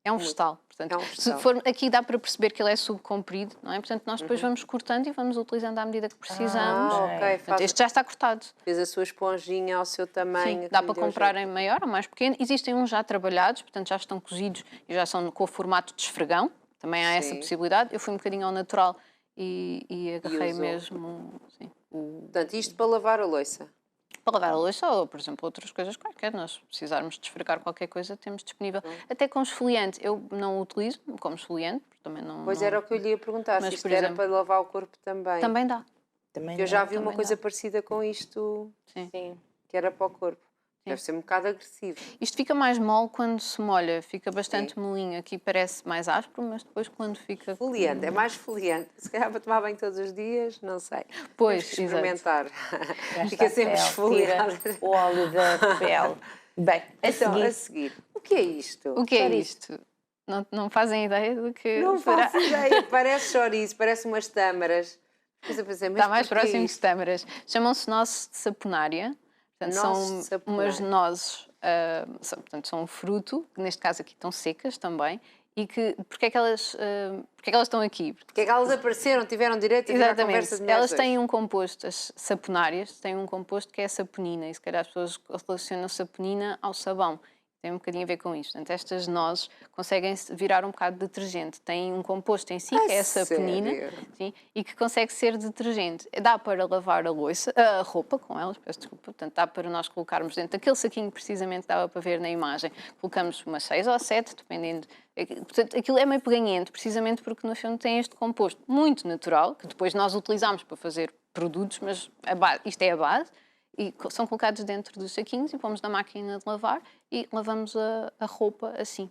É um vegetal. Portanto, É um vegetal. Se for, aqui dá para perceber que ele é subcomprido, não é? Portanto, nós depois vamos cortando e vamos utilizando à medida que precisamos. Ok. Portanto, Faz, este já está cortado. fez a sua esponjinha ao seu tamanho. Sim, dá que para lhe deu comprar jeito. em maior ou mais pequeno. Existem uns já trabalhados, portanto já estão cozidos e já são com o formato de esfregão. Também há essa Sim. possibilidade. Eu fui um bocadinho ao natural e agarrei usou. mesmo. Sim. Portanto, isto para lavar a louça. Para lavar a louça ou, por exemplo, outras coisas quaisquer. Nós precisarmos de esfregar qualquer coisa, temos disponível. Até com esfoliante. Eu não utilizo como esfoliante, porque também não... Pois não- era o que eu lhe ia perguntar, Mas, se isto por era exemplo, para lavar o corpo também. Também dá. Também Eu já não. vi uma também coisa dá. parecida com isto, Sim. que era para o corpo. Deve ser um bocado agressivo. Isto fica mais mole quando se molha, fica bastante molinho. Aqui parece mais áspero, mas depois quando fica... Foliante, é mais foliante. Se calhar para tomar banho todos os dias, não sei. Pois, Temos que experimentar. Já Fica está, sempre tira esfoliado. o óleo da pele. Bem, a Então, seguir, a seguir, o que é isto? O que é Chouriço. isto? Não fazem ideia do que Não será? faço ideia, parece chouriço, parece umas tâmaras. Mas eu pensei, mas Está mais porquê próximo isto? de tâmaras. Chamam-se nozes de saponária. Portanto, Nozes de são saponária. umas nozes, portanto, são um fruto, que neste caso aqui estão secas também. E que, porque é que elas estão aqui? Porque é que elas apareceram, tiveram direito a vir à Exatamente. conversa de mulheres Elas têm hoje? um composto, as saponárias, têm um composto que é a saponina. E se calhar as pessoas relacionam a saponina ao sabão. Tem um bocadinho a ver com isto. Portanto, estas nozes conseguem virar um bocado de detergente. Têm um composto em si, que é a saponina, sério? sim, e que consegue ser detergente. Dá para lavar a roupa com elas, peço desculpa. Portanto, dá para nós colocarmos dentro daquele saquinho que precisamente dava para ver na imagem. Colocamos umas 6 ou 7, dependendo. Portanto, aquilo é meio peganhento, precisamente porque no fundo tem este composto muito natural, que depois nós utilizamos para fazer produtos, mas isto é a base. E são colocados dentro dos saquinhos e pomos na máquina de lavar e lavamos a roupa assim.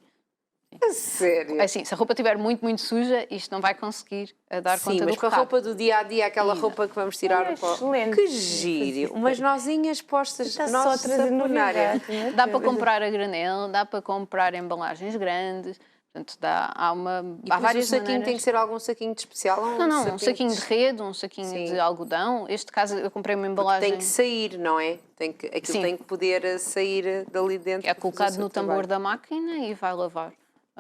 A sério? Assim, se a roupa estiver muito, muito suja, isto não vai conseguir dar Sim, conta mas do com a recado. roupa do dia a dia, aquela roupa que vamos tirar É o pó. excelente. Que giro! Umas nozinhas postas, está só a nozes de trazer saponária. novidade. não é? Dá para comprar a granel, dá para comprar embalagens grandes, portanto, há Mas várias o saquinho maneiras. tem que ser algum saquinho de especial? Ou Não, um saquinho de rede, um saquinho Sim. de algodão. Este caso eu comprei uma embalagem... Tem que sair, não é? Aquilo Sim. tem que poder sair dali dentro. É para fazer o colocado seu no tambor trabalho. da máquina e vai lavar.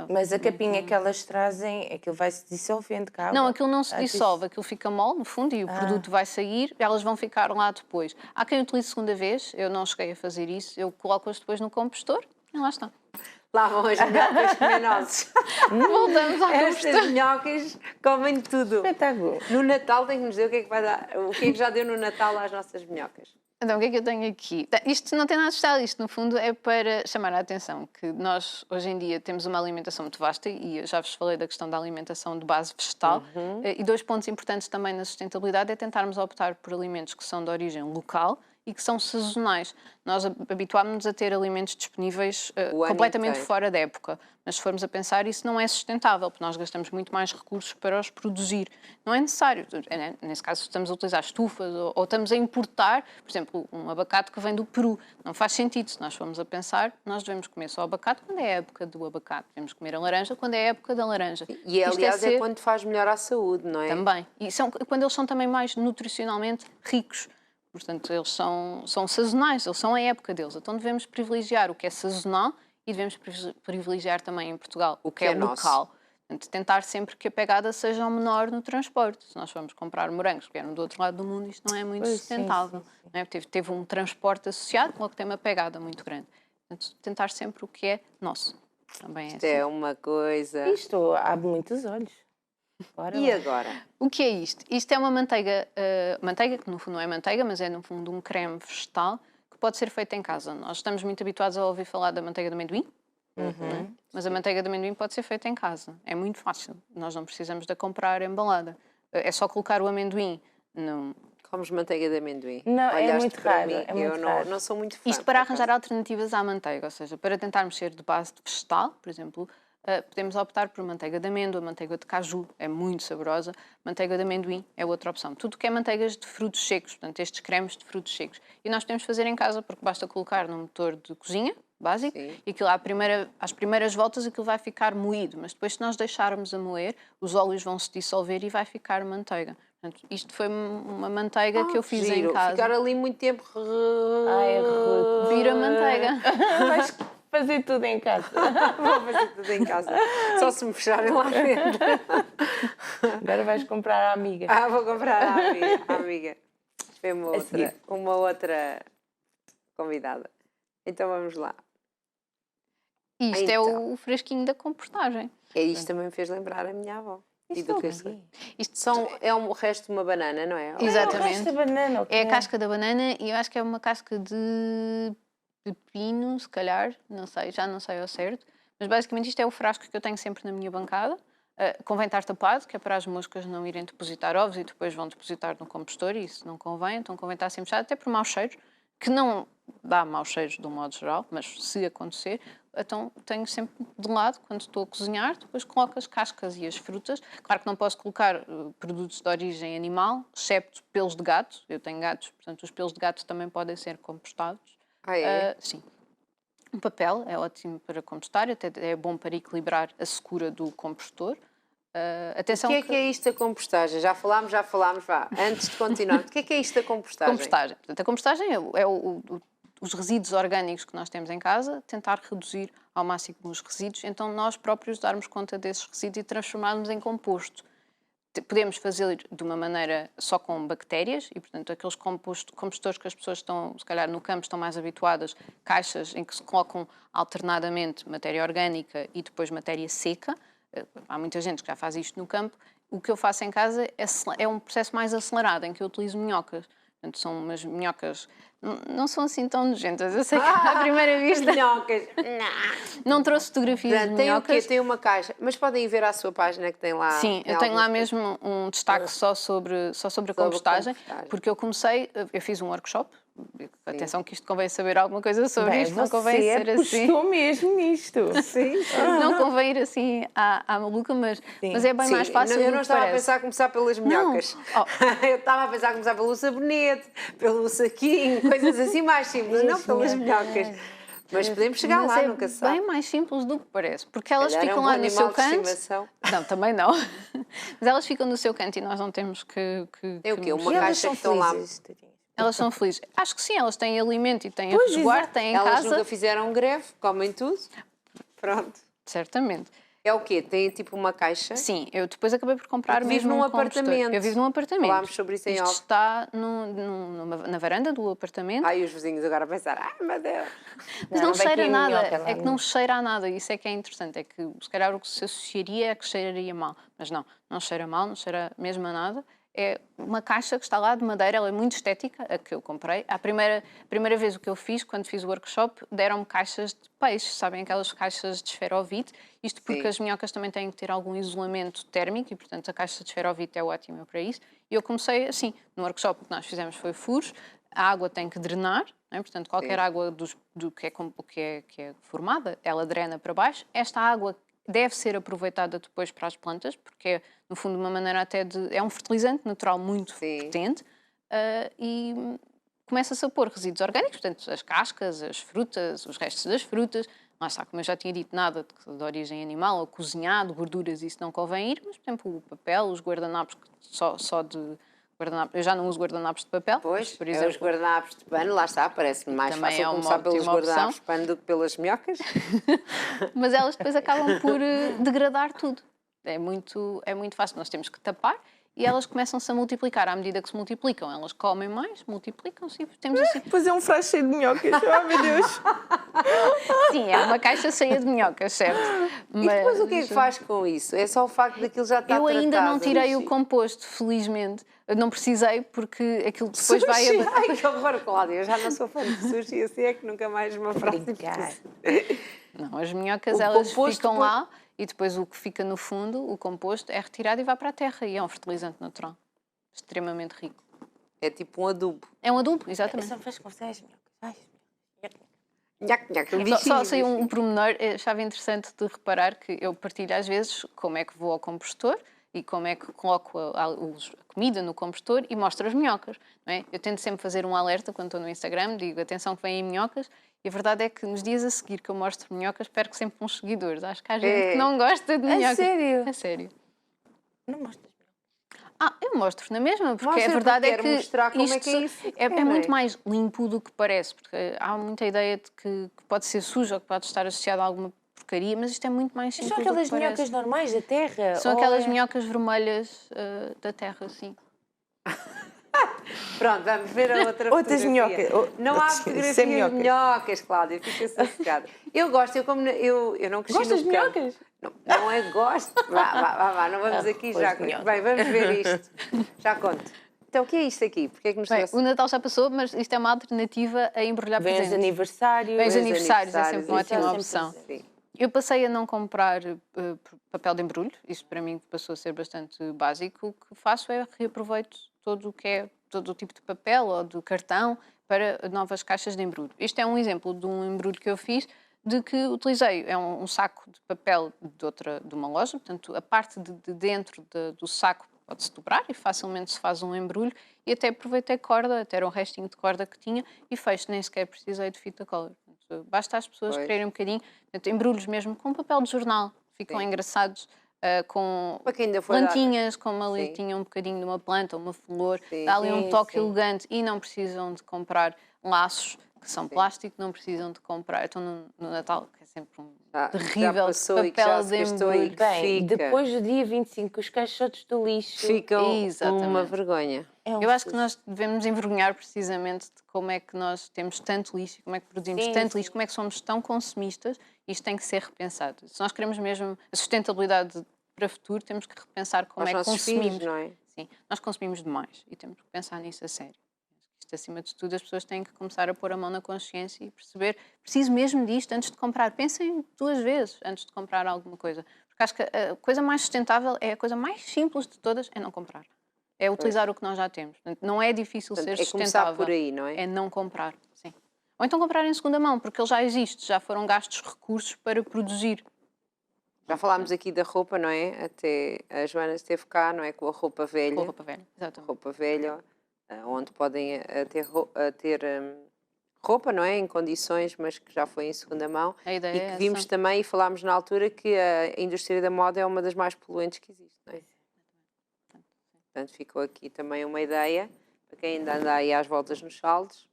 Mas a capinha que elas trazem, aquilo vai se dissolvendo cá. Não, aquilo não se dissolve, aquilo fica mole no fundo e o produto vai sair, elas vão ficar lá depois. Há quem utilize segunda vez, eu não cheguei a fazer isso, eu coloco-as depois no compostor e lá estão. Lá vão as minhocas comer nozes. Voltamos ao compostor. Estas minhocas comem tudo. Espetáculo. No Natal tem que nos dizer o que é que vai dar, o que é que já deu no Natal às nossas minhocas. Então, o que é que eu tenho aqui? Isto não tem nada de especial, isto no fundo é para chamar a atenção que nós hoje em dia temos uma alimentação muito vasta e eu já vos falei da questão da alimentação de base vegetal e 2 pontos importantes também na sustentabilidade é tentarmos optar por alimentos que são de origem local e que são sazonais. Nós habituámos-nos a ter alimentos disponíveis O ano completamente inteiro. fora da época, mas se formos a pensar isso não é sustentável, porque nós gastamos muito mais recursos para os produzir. Não é necessário, nesse caso estamos a utilizar estufas ou estamos a importar, por exemplo, um abacate que vem do Peru. Não faz sentido, se nós formos a pensar, nós devemos comer só abacate quando é a época do abacate, devemos comer a laranja quando é a época da laranja. E Isto aliás ser- é quando faz melhor à saúde, não é? Também. E quando eles são também mais nutricionalmente ricos. Portanto, eles são sazonais, eles são a época deles. Então devemos privilegiar o que é sazonal e devemos privilegiar também em Portugal o que é nosso. local. Portanto, tentar sempre que a pegada seja o menor no transporte. Se nós formos comprar morangos que vieram do outro lado do mundo, isto não é muito Pois, sim, sustentável. sim, Não é? Teve um transporte associado, logo tem uma pegada muito grande. Portanto, tentar sempre o que é nosso. Também é Isto assim. é uma coisa. Isto abre muitos olhos. Bora E lá. agora? O que é isto? Isto é uma manteiga, manteiga que no fundo não é manteiga, mas é no fundo um creme vegetal que pode ser feito em casa. Nós estamos muito habituados a ouvir falar da manteiga de amendoim, né? Mas a manteiga de amendoim pode ser feita em casa. É muito fácil. Nós não precisamos de a comprar embalada. É só colocar o amendoim no... Comes manteiga de amendoim? Não, é Olhaste muito para raro, mim, é eu muito raro. não sou muito fã. Isto para por acaso. arranjar alternativas à manteiga, ou seja, para tentarmos ser de base de vegetal, por exemplo, podemos optar por manteiga de amêndoa, manteiga de caju, é muito saborosa, manteiga de amendoim é outra opção. Tudo que é manteigas de frutos secos, portanto, estes cremes de frutos secos. E nós podemos fazer em casa, porque basta colocar no motor de cozinha, básico, Sim. e aquilo às primeiras voltas aquilo vai ficar moído, mas depois se nós deixarmos a moer, os óleos vão se dissolver e vai ficar manteiga. Portanto, isto foi uma manteiga que eu fiz Giro. em casa. Ficar ali muito tempo. Ai, Ruth. Vira manteiga. Vais fazer tudo em casa. Vou fazer tudo em casa. Só se me fecharem lá dentro. Agora vais comprar a amiga. Vou comprar a amiga. Foi seguir. uma outra convidada. Então vamos lá. Isto é Então. o frasquinho da compostagem. Isto também me fez lembrar a minha avó. E Isto do é o que eu quê? sei. Isto É o resto de uma banana, não é? Exatamente. Esta banana, o que é a casca da banana e eu acho que é uma casca de pepino, se calhar, não sei, já não sei ao certo. Mas basicamente isto é o frasco que eu tenho sempre na minha bancada. Convém estar tapado, que é para as moscas não irem depositar ovos e depois vão depositar no compostor, e isso não convém, então convém estar sempre fechado, até por maus cheiros, que não dá maus cheiros de um modo geral, mas se acontecer, então tenho sempre de lado, quando estou a cozinhar, depois coloco as cascas e as frutas. Claro que não posso colocar produtos de origem animal, excepto pelos de gato, eu tenho gatos, portanto os pelos de gato também podem ser compostados. É? Sim. O papel é ótimo para compostar, até é bom para equilibrar a secura do compostor. Atenção O que é isto da compostagem? Já falámos, vá. Antes de continuar, o que é isto da compostagem? Compostagem. Portanto, a compostagem é os resíduos orgânicos que nós temos em casa, tentar reduzir ao máximo os resíduos, então nós próprios darmos conta desses resíduos e transformarmos em composto. Podemos fazer de uma maneira só com bactérias e, portanto, aqueles compostores que as pessoas estão, se calhar, no campo estão mais habituadas, caixas em que se colocam alternadamente matéria orgânica e depois matéria seca. Há muita gente que já faz isto no campo. O que eu faço em casa é um processo mais acelerado, em que eu utilizo minhocas. Portanto, são umas minhocas, não são assim tão nojentas. Eu sei que à primeira vista Minhocas. não trouxe fotografias de Portanto, tem o quê? minhocas. Tem uma caixa. Mas podem ir ver à sua página que tem lá. Sim, tem eu tenho lá algumas mesmo um destaque só sobre a compostagem, compostagem. porque eu fiz um workshop. Atenção que isto convém saber alguma coisa sobre Bem, isto, não convém ser assim. Estou mesmo nisto. Sim. Não convém ir assim à maluca, mas é bem mais fácil Eu do não que estava a parece. pensar a começar pelas minhocas. Oh. Eu estava a pensar a começar pelo sabonete, pelo saquinho, coisas assim mais simples, não pelas minhocas. Mas podemos chegar Mas lá, é nunca se sabe. bem mais simples do que parece, porque elas Calhar é ficam um lá bom no animal seu de canto. estimação. Não, também não. Mas elas ficam no seu canto e nós não temos que É o quê? nos- Uma E elas caixa são que estão lá. felizes, tadinhas. Elas são felizes. Acho que sim, elas têm alimento e têm a Pois, resguardo, exato. têm em Elas casa. nunca fizeram greve, comem tudo. Pronto. Certamente. É o quê? Tem tipo uma caixa? Sim, eu depois acabei por comprar Porque vive mesmo num um compostor. apartamento. Eu vivo num apartamento. Falámos sobre isso em Isto off. está na varanda do apartamento. Ai, os vizinhos agora a pensar, ai meu Deus. Mas Não, não não vai cheira ter nada, minhoca lá, é que não cheira a nada, isso é que é interessante, é que se calhar o que se associaria é que cheiraria mal, mas não cheira mal, não cheira mesmo a nada, é uma caixa que está lá de madeira, ela é muito estética, a que eu comprei. A primeira vez o que eu fiz, quando fiz o workshop, deram-me caixas de peixe, sabem, aquelas caixas de esferovite, isto porque Sim. as minhocas também têm que ter algum isolamento térmico e, portanto, a caixa de esferovite é ótima para isso. E eu comecei assim, no workshop o que nós fizemos foi furos, a água tem que drenar, não é? Portanto, qualquer Sim. água do que é formada, ela drena para baixo. Esta água deve ser aproveitada depois para as plantas, porque é, no fundo, uma maneira até de... É um fertilizante natural muito Sim. potente e começa-se a pôr resíduos orgânicos, portanto, as cascas, as frutas, os restos das frutas. Lá está, como eu já tinha dito, nada de origem animal ou cozinhado, gorduras, isso não convém ir, mas, por exemplo, o papel, os guardanapos, só de guardanapos. Eu já não uso guardanapos de papel, Pois, mas, por é exemplo... os guardanapos de pano, lá está, parece-me mais Também fácil é uma começar pelos ótima guardanapos de opção. pano do que pelas minhocas. Mas elas depois acabam por degradar tudo. É muito fácil. Nós temos que tapar e elas começam-se a multiplicar. À medida que se multiplicam, elas comem mais, multiplicam-se e temos assim... Depois é um frasco cheio de minhocas. Oh, meu Deus. Sim, é uma caixa cheia de minhocas, certo? E depois o que é que faz com isso? É só o facto daquilo já estar Eu ainda não tratado. tirei o composto, felizmente. Eu não precisei, porque aquilo depois vai... Sushi! Ai, que horror, Cláudia. Eu já não sou fã de sushi, assim é que nunca mais uma frase. Não, as minhocas, O elas composto ficam depois- lá e depois o que fica no fundo, o composto, é retirado e vai para a terra. E é um fertilizante natural. Extremamente rico. É tipo um adubo. É um adubo, exatamente. Só faz com as minhocas. Ai, Só saiu um pormenor, eu achava interessante de reparar que eu partilho às vezes como é que vou ao compostor e como é que coloco a comida no compostor e mostro as minhocas. Não é? Eu tento sempre fazer um alerta quando estou no Instagram, digo atenção que vêm minhocas, e a verdade é que nos dias a seguir que eu mostro minhocas perco sempre uns seguidores. Acho que há gente que não gosta de minhocas. sério? A sério. não mostras. Eu mostro na mesma, porque Mostra, a verdade porque é que quero mostrar como é isto que é isso. é não é? muito mais limpo do que parece, porque há muita ideia de que pode ser sujo ou que pode estar associado a alguma porcaria, mas isto é muito mais simples São do que aquelas parece. minhocas normais da terra? São ou aquelas é- minhocas vermelhas da terra, sim. Pronto, vamos ver a outra Outras fotografia. minhocas. Não há Sem fotografias de minhocas. minhocas, Cláudia, fica sossegada. Eu gosto, eu não cresci Gostas no de campo. minhocas? Não é gosto. Vá, não vamos aqui Arroz já. de minhoca. Bem, vamos ver isto. Já conto. Então, o que é isto aqui? Porquê é que nos Bem, trouxe? o Natal já passou, mas isto é uma alternativa a embrulhar Vem os presentes. aniversários. Vem os Vem aniversários, é sempre uma isso ótima sempre opção. Sim. Eu passei a não comprar papel de embrulho, isso para mim passou a ser bastante básico. O que faço é reaproveito todo o que é, todo o tipo de papel ou de cartão para novas caixas de embrulho. Isto é um exemplo de um embrulho que eu fiz, de que utilizei, é um saco de papel de uma loja, portanto a parte de dentro do saco pode-se dobrar e facilmente se faz um embrulho, e até aproveitei corda, até era um restinho de corda que tinha, e fecho, nem sequer precisei de fita cola. Portanto, basta as pessoas Pois. quererem um bocadinho, portanto, embrulhos mesmo com papel de jornal, ficam Sim. engraçados, com Para quem ainda for dar- plantinhas, como ali Sim. tinha um bocadinho de uma planta, uma flor, Sim. dá ali um Sim, toque sim. elegante, e não precisam de comprar laços que são plástico, não precisam de comprar. Então no Natal, que é sempre um Já terrível passou e que papel já de se gastou e embrulho. que Bem, fica. depois do dia 25, os caixotes do lixo. Ficam Exatamente. uma vergonha. É um Eu acho que susto. nós devemos envergonhar precisamente de como é que nós temos tanto lixo, como é que produzimos Sim, tanto sim. lixo, como é que somos tão consumistas. Isto tem que ser repensado. Se nós queremos mesmo a sustentabilidade para o futuro, temos que repensar como Aos é que nossos consumimos. filhos, não é? Sim, nós consumimos demais e temos que pensar nisso a sério. Isto, acima de tudo, as pessoas têm que começar a pôr a mão na consciência e perceber, preciso mesmo disto antes de comprar. Pensem 2 vezes antes de comprar alguma coisa. Porque acho que a coisa mais sustentável é a coisa mais simples de todas, é não comprar. É utilizar o que nós já temos. Portanto, não é difícil Portanto, ser é começar sustentável. por aí, não é? É não comprar, sim. Ou então comprar em segunda mão, porque ele já existe, já foram gastos recursos para produzir. Já falámos aqui da roupa, não é? Até a Joana esteve cá, não é? Com a roupa velha. Com a roupa velha, exatamente. Roupa velha, onde podem ter roupa, não é? Em condições, mas que já foi em segunda mão. A ideia E é que essa. vimos também e falámos na altura que a indústria da moda é uma das mais poluentes que existe, não é? Portanto, ficou aqui também uma ideia para quem ainda anda aí às voltas nos saldos.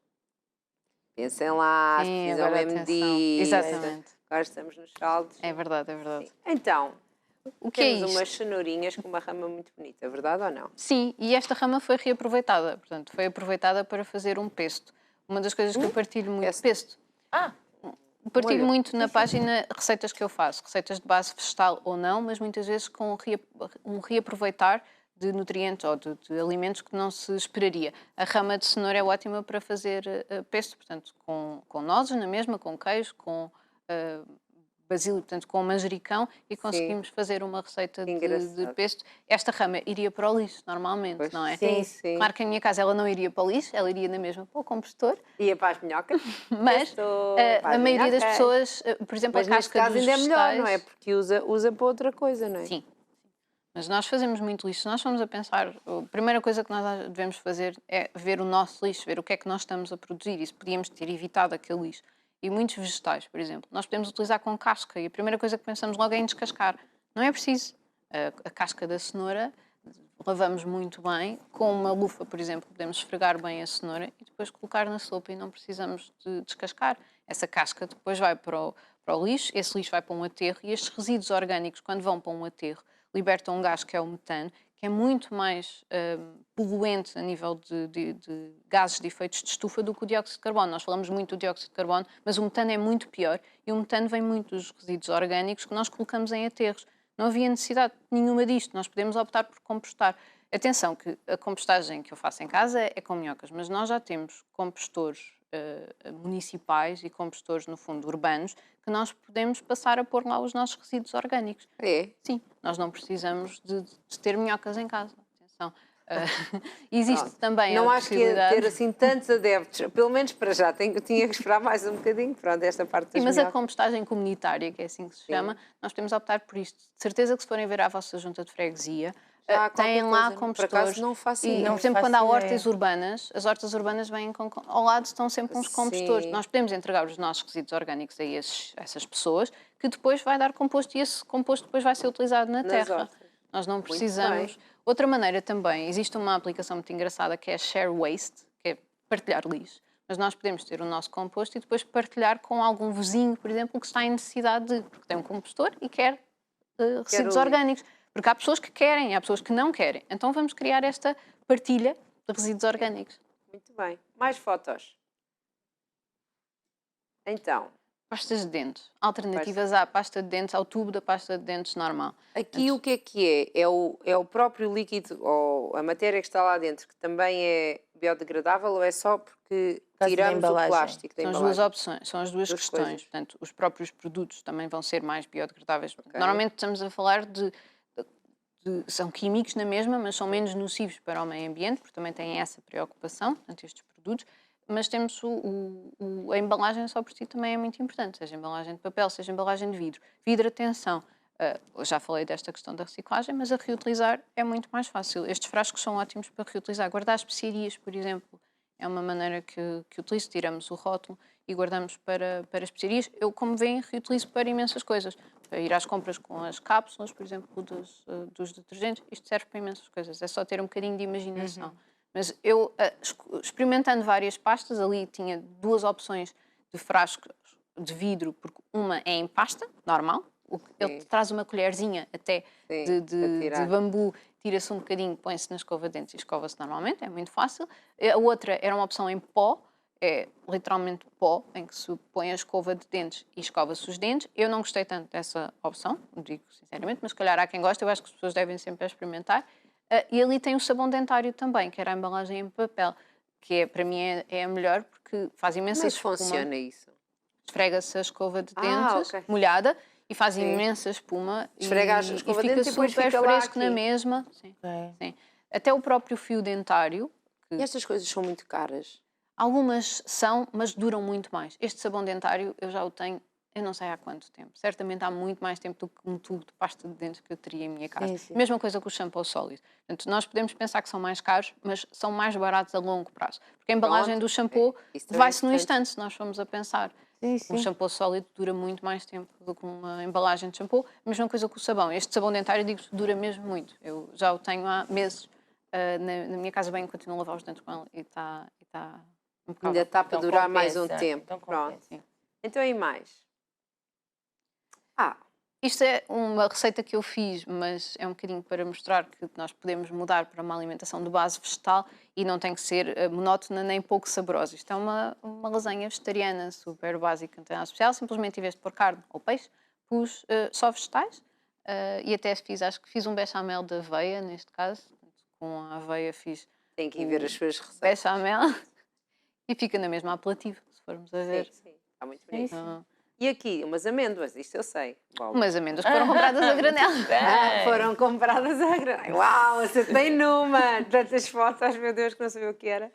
Pensem lá, se Sim, precisam agora mesmo atenção. disso. Exatamente. Agora estamos nos saldos. É verdade, é verdade. Então, O que é temos isto? umas cenourinhas com uma rama muito bonita, verdade ou não? Sim, e esta rama foi reaproveitada. Portanto, foi aproveitada para fazer um pesto. Uma das coisas que eu partilho muito... Pesto. Ah, Partilho molho. muito na página receitas que eu faço. Receitas de base vegetal ou não, mas muitas vezes com um reaproveitar de nutrientes ou de alimentos que não se esperaria. A rama de cenoura é ótima para fazer pesto, portanto, com nozes na mesma, com queijo, com basílio, portanto, com manjericão, e conseguimos fazer uma receita de Engraçado. pesto. Esta rama iria para o lixo, normalmente, Pois, não é? sim, sim. Claro que na minha casa ela não iria para o lixo, ela iria na mesma para o compostor, Ia para as minhocas. mas Pesto, para a as maioria das minhocas. pessoas, por exemplo, Mas a neste casca caso dos ainda é melhor, não é? vegetais... Porque usa para outra coisa, não é? Sim. Mas nós fazemos muito lixo. Se nós formos a pensar, a primeira coisa que nós devemos fazer é ver o nosso lixo, ver o que é que nós estamos a produzir. Isso podíamos ter evitado aquele lixo. E muitos vegetais, por exemplo, nós podemos utilizar com casca e a primeira coisa que pensamos logo é em descascar. Não é preciso. A casca da cenoura lavamos muito bem. Com uma lufa, por exemplo, podemos esfregar bem a cenoura e depois colocar na sopa e não precisamos de descascar. Essa casca depois vai para o lixo, esse lixo vai para um aterro e estes resíduos orgânicos, quando vão para um aterro, libertam um gás que é o metano, que é muito mais poluente a nível de gases de efeitos de estufa do que o dióxido de carbono. Nós falamos muito do dióxido de carbono, mas o metano é muito pior e o metano vem muito dos resíduos orgânicos que nós colocamos em aterros. Não havia necessidade nenhuma disto, nós podemos optar por compostar. Atenção que a compostagem que eu faço em casa é com minhocas, mas nós já temos compostores municipais e compostores, no fundo, urbanos, que nós podemos passar a pôr lá os nossos resíduos orgânicos. É? Sim, nós não precisamos de ter minhocas em casa. Atenção. Existe Pronto. também Não a acho que ia possibilidade... ter assim tantos adeptos, pelo menos para já, tinha que esperar mais um bocadinho, pronto, esta parte das Sim, mas a minhocas. compostagem comunitária, que é assim que se chama, nós podemos optar por isto. De certeza que se forem ver à vossa junta de freguesia, Já há têm qualquer lá coisa, não? Por compostores. acaso não faço E, ideia. por exemplo, faço quando há ideia. hortas urbanas, as hortas urbanas vêm ao lado estão sempre uns compostores. Sim. Nós podemos entregar os nossos resíduos orgânicos a essas pessoas, que depois vai dar composto e esse composto depois vai ser utilizado na Nas terra. hortas. Nós não bem. precisamos. Outra maneira também, existe uma aplicação muito engraçada que é Share Waste, que é partilhar lixo. Mas nós podemos ter o nosso composto e depois partilhar com algum vizinho, por exemplo, que está em necessidade de, porque tem um compostor e quer resíduos o lixo. orgânicos. Porque há pessoas que querem, há pessoas que não querem. Então vamos criar esta partilha de resíduos orgânicos. Muito bem. Mais fotos. Então, Pastas de dentes. Alternativas à pasta de dentes, ao tubo da pasta de dentes normal. aqui o que é? É o próprio líquido ou a matéria que está lá dentro que também é biodegradável ou é só porque causa da tiramos o embalagem. plástico da São as embalagem? duas opções, são as duas Duas questões. coisas. Portanto, os próprios produtos também vão ser mais biodegradáveis. Ok. Normalmente estamos a falar são químicos na mesma, mas são menos nocivos para o meio ambiente, porque também têm essa preocupação, portanto, estes produtos. Mas temos a embalagem só por si também é muito importante, seja embalagem de papel, seja embalagem de vidro. Vidro, atenção, eu já falei desta questão da reciclagem, mas a reutilizar é muito mais fácil. Estes frascos são ótimos para reutilizar. Guardar especiarias, por exemplo, é uma maneira que utilizo. Tiramos o rótulo e guardamos para especiarias. Eu, como veem, reutilizo para imensas coisas. Para ir às compras com as cápsulas, por exemplo, dos detergentes. Isto serve para imensas coisas. É só ter um bocadinho de imaginação. Mas eu, experimentando várias pastas, ali tinha duas opções de frascos de vidro, porque uma é em pasta, normal. Ele traz uma colherzinha até Sim, de bambu, tira-se um bocadinho, põe-se na escova de dentes e escova-se normalmente, é muito fácil. A outra era uma opção em pó, é literalmente pó, em que se põe a escova de dentes e escova-se os dentes. Eu não gostei tanto dessa opção, digo sinceramente, mas se calhar há quem gosta, eu acho que as pessoas devem sempre experimentar. E ali tem o sabão dentário também, que era a embalagem em papel, que para mim é a melhor porque faz imensa Como é que espuma. funciona isso? Esfrega-se a escova de dentes ok. molhada e faz Sim. imensa espuma Esfrega a e escova de fica dentes e depois super fica lá fresco na aqui. mesma. Sim, Ok. sim. Até o próprio fio dentário, E estas coisas são muito caras. algumas são, mas duram muito mais. Este sabão dentário eu já o tenho, eu não sei há quanto tempo. Certamente há muito mais tempo do que um tubo de pasta de dentes que eu teria em minha casa. Sim, sim. Mesma coisa com o shampoo sólido. Portanto, nós podemos pensar que são mais caros, mas são mais baratos a longo prazo. Porque a embalagem Pronto, do shampoo isso também é vai-se no importante. instante, se nós formos a pensar. Sim, Um sim. shampoo sólido dura muito mais tempo do que uma embalagem de shampoo. Mesma coisa com o sabão. Este sabão dentário, digo, dura mesmo muito. Eu já o tenho há meses. Na minha casa bem, continuo a lavar os dentes com ele e está impecável. Ainda está para Então durar mais um compensa, tempo. então Pronto. compensa. Então e mais? Isto é uma receita que eu fiz, mas é um bocadinho para mostrar que nós podemos mudar para uma alimentação de base vegetal e não tem que ser monótona nem pouco saborosa. Isto é uma lasanha vegetariana super básica, não tem nada especial. Simplesmente, em vez de pôr carne ou peixe, pus só vegetais e até acho que fiz um bechamel de aveia, neste caso. Com a aveia fiz Tem que ir ver as suas receitas. bechamel e fica na mesma apelativo, se formos a ver. Sim, está muito bonito. Então, E aqui, umas amêndoas, isto eu sei. Uau. umas amêndoas que foram compradas a granel. Foram compradas a granel. Uau, acertei numa! Tantas fotos, meu Deus, que não sabia o que era.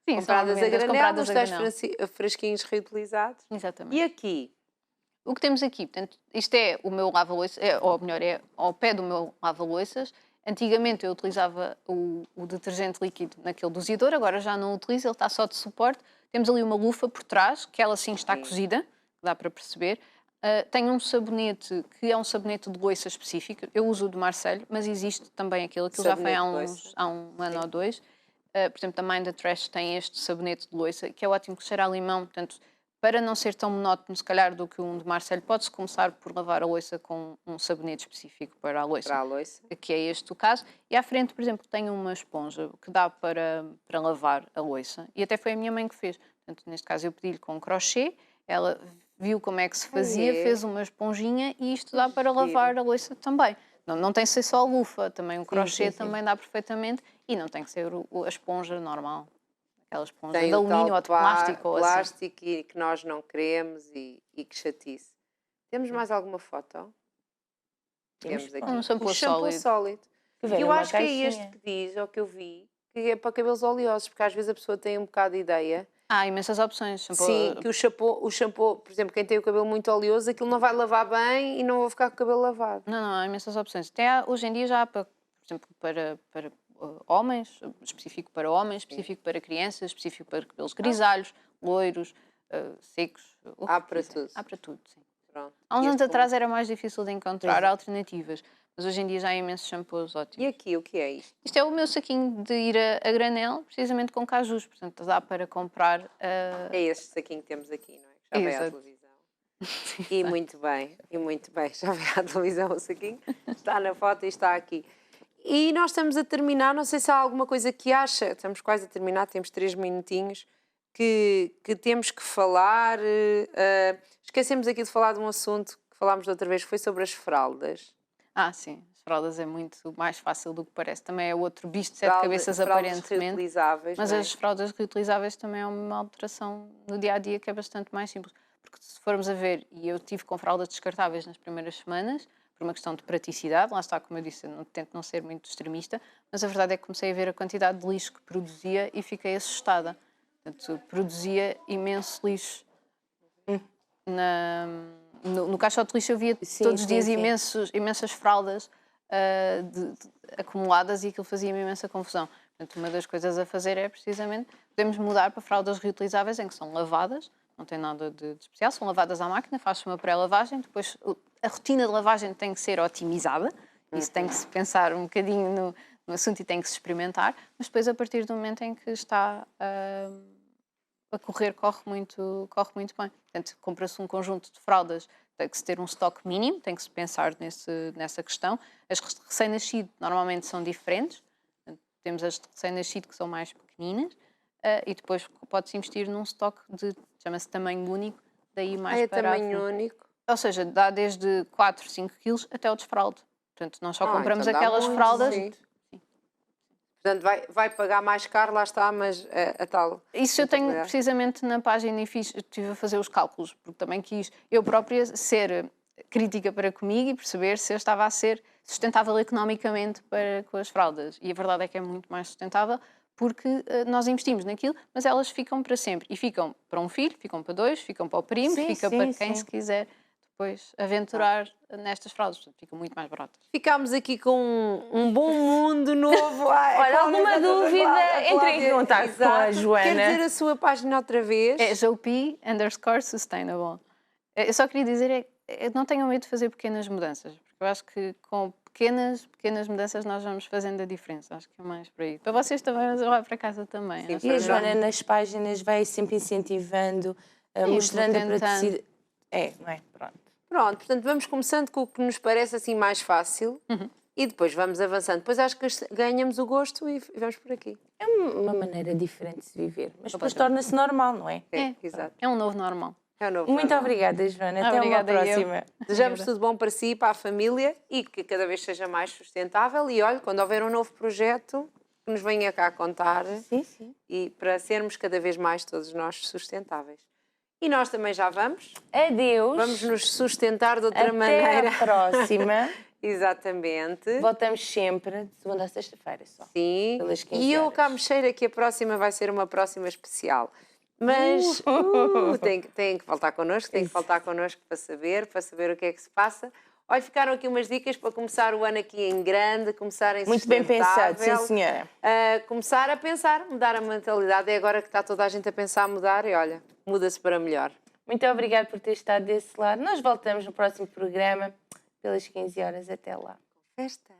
Sim, são Compradas a amêndoas granel, compradas os a tais granel. fresquinhos reutilizados. Exatamente. E aqui? O que temos aqui, portanto, isto é o meu lava-loiças, ou melhor, é ao pé do meu lava-loiças. Antigamente eu utilizava o detergente líquido naquele doseador, agora já não o utilizo, ele está só de suporte. Temos ali uma lufa por trás, que ela sim está cozida, dá para perceber. Tenho um sabonete, que é um sabonete de loiça específico. Eu uso o de Marselho, mas existe também aquele já foi há um ano ou dois. Por exemplo, a Mind the Trash tem este sabonete de loiça, que é ótimo, que cheira a limão, portanto, para não ser tão monótono, se calhar, do que um de Marcelo, pode-se começar por lavar a louça com um sabonete específico para a louça. Para a louça. Que é este o caso. E à frente, por exemplo, tenho uma esponja que dá para lavar a louça. E até foi a minha mãe que fez. Portanto, neste caso, eu pedi-lhe com crochê, ela viu como é que se fazia, fez uma esponjinha e isto dá para lavar a louça também. Não tem que ser só a lufa, também o crochê também dá perfeitamente e não tem que ser a esponja normal. Aquela esponja Tem de alumínio ou de plástico ou assim. plástico e que nós não queremos e que chatice. Temos mais alguma foto? Temos aqui. Um shampoo O shampoo sólido. Que vem Eu numa acho que é caixinha. este que diz, ou que eu vi, que é para cabelos oleosos, porque às vezes a pessoa tem um bocado de ideia. Há imensas opções. Shampoo, Sim, que o shampoo, por exemplo, quem tem o cabelo muito oleoso, aquilo não vai lavar bem e não vou ficar com o cabelo lavado. Não, há imensas opções. Até hoje em dia já há, por exemplo, para homens, específico para homens, específico para crianças, específico para cabelos grisalhos, loiros, secos. o que Há para quiser. tudo. Há para tudo, sim. Pronto. Há uns E anos este atrás era mais difícil de encontrar Pois é. alternativas, mas hoje em dia já há imensos shampoos ótimos. E aqui, o que é isto? Isto é o meu saquinho de ir a granel, precisamente com cajus, portanto dá para comprar... É este saquinho que temos aqui, não é? Que já veio à Exato. televisão. E muito bem, já veio à televisão o saquinho. Está na foto e está aqui. E nós estamos a terminar, não sei se há alguma coisa que acha, estamos quase a terminar, temos 3 minutinhos, que temos que falar. Esquecemos aqui de falar de um assunto que falámos da outra vez, que foi sobre as fraldas. sim, as fraldas é muito mais fácil do que parece. Também é outro bicho de 7 cabeças, Fraldas aparentemente. reutilizáveis, Mas não é? as fraldas reutilizáveis também é uma alteração no dia-a-dia que é bastante mais simples. Porque se formos a ver, e eu tive com fraldas descartáveis nas primeiras semanas, por uma questão de praticidade, lá está, como eu disse, eu tento não ser muito extremista, mas a verdade é que comecei a ver a quantidade de lixo que produzia e fiquei assustada. Portanto, produzia imenso lixo. No caixote de lixo eu via todos os dias imensas fraldas acumuladas e aquilo fazia-me imensa confusão. Portanto, uma das coisas a fazer é precisamente, podemos mudar para fraldas reutilizáveis em que são lavadas, não tem nada de especial, são lavadas à máquina, faz-se uma pré-lavagem, depois a rotina de lavagem tem que ser otimizada, isso tem que se pensar um bocadinho no assunto e tem que se experimentar, mas depois a partir do momento em que está a correr, corre muito bem. Portanto, compra-se um conjunto de fraldas, tem que se ter um estoque mínimo, tem que se pensar nessa questão. As recém-nascido normalmente são diferentes, temos as recém-nascido que são mais pequeninas e depois pode-se investir num estoque de, chama-se tamanho único, daí mais barato. É tamanho único? Ou seja, dá desde 4, 5 quilos até o desfraldo. Portanto, nós só compramos então dá aquelas muito, fraldas... sim. Portanto, vai pagar mais caro, lá está, mas a tal... Isso eu tenho precisamente na página e estive a fazer os cálculos, porque também quis eu própria ser crítica para comigo e perceber se eu estava a ser sustentável economicamente com as fraldas. E a verdade é que é muito mais sustentável porque nós investimos naquilo, mas elas ficam para sempre. E ficam para um filho, ficam para 2, ficam para o primo, fica para quem se quiser depois aventurar nestas fraldas. Portanto, ficam muito mais baratas. Ficámos aqui com um bom mundo novo. Olha, alguma dúvida, entre em contato com a Joana. Quer dizer a sua página outra vez? É JOP_Sustainable. Eu só queria dizer, não tenham medo de fazer pequenas mudanças, porque eu acho que com pequenas mudanças nós vamos fazendo a diferença. Acho que é mais por aí. Para vocês também, mas lá para casa também. Sim, E a Joana nas páginas vai sempre incentivando, mostrando a praticidade. Não é? Pronto, portanto, vamos começando com o que nos parece assim mais fácil e depois vamos avançando. Depois acho que ganhamos o gosto e vamos por aqui. É uma maneira diferente de se viver, mas depois torna-se normal, não é? Exato. É um novo normal. É um novo Muito normal. obrigada, Joana. Até Obrigada uma próxima. Desejamos tudo bom para si, para a família e que cada vez seja mais sustentável. E olha, quando houver um novo projeto, que nos venha cá contar. Sim. E para sermos cada vez mais todos nós sustentáveis. E nós também já vamos. Adeus. Vamos nos sustentar de outra Até maneira. à próxima. Exatamente. Voltamos sempre de segunda a sexta-feira só. Sim. Pelas 15 E eu horas. cá me cheira que a próxima vai ser uma próxima especial. Mas tem que voltar connosco, para saber o que é que se passa. Olha, ficaram aqui umas dicas para começar o ano aqui em grande, começar em Muito bem pensado, sim, senhora. Começar a pensar, mudar a mentalidade. É agora que está toda a gente a pensar a mudar e olha, muda-se para melhor. Muito obrigada por ter estado desse lado. Nós voltamos no próximo programa pelas 15 horas. Até lá. Festa.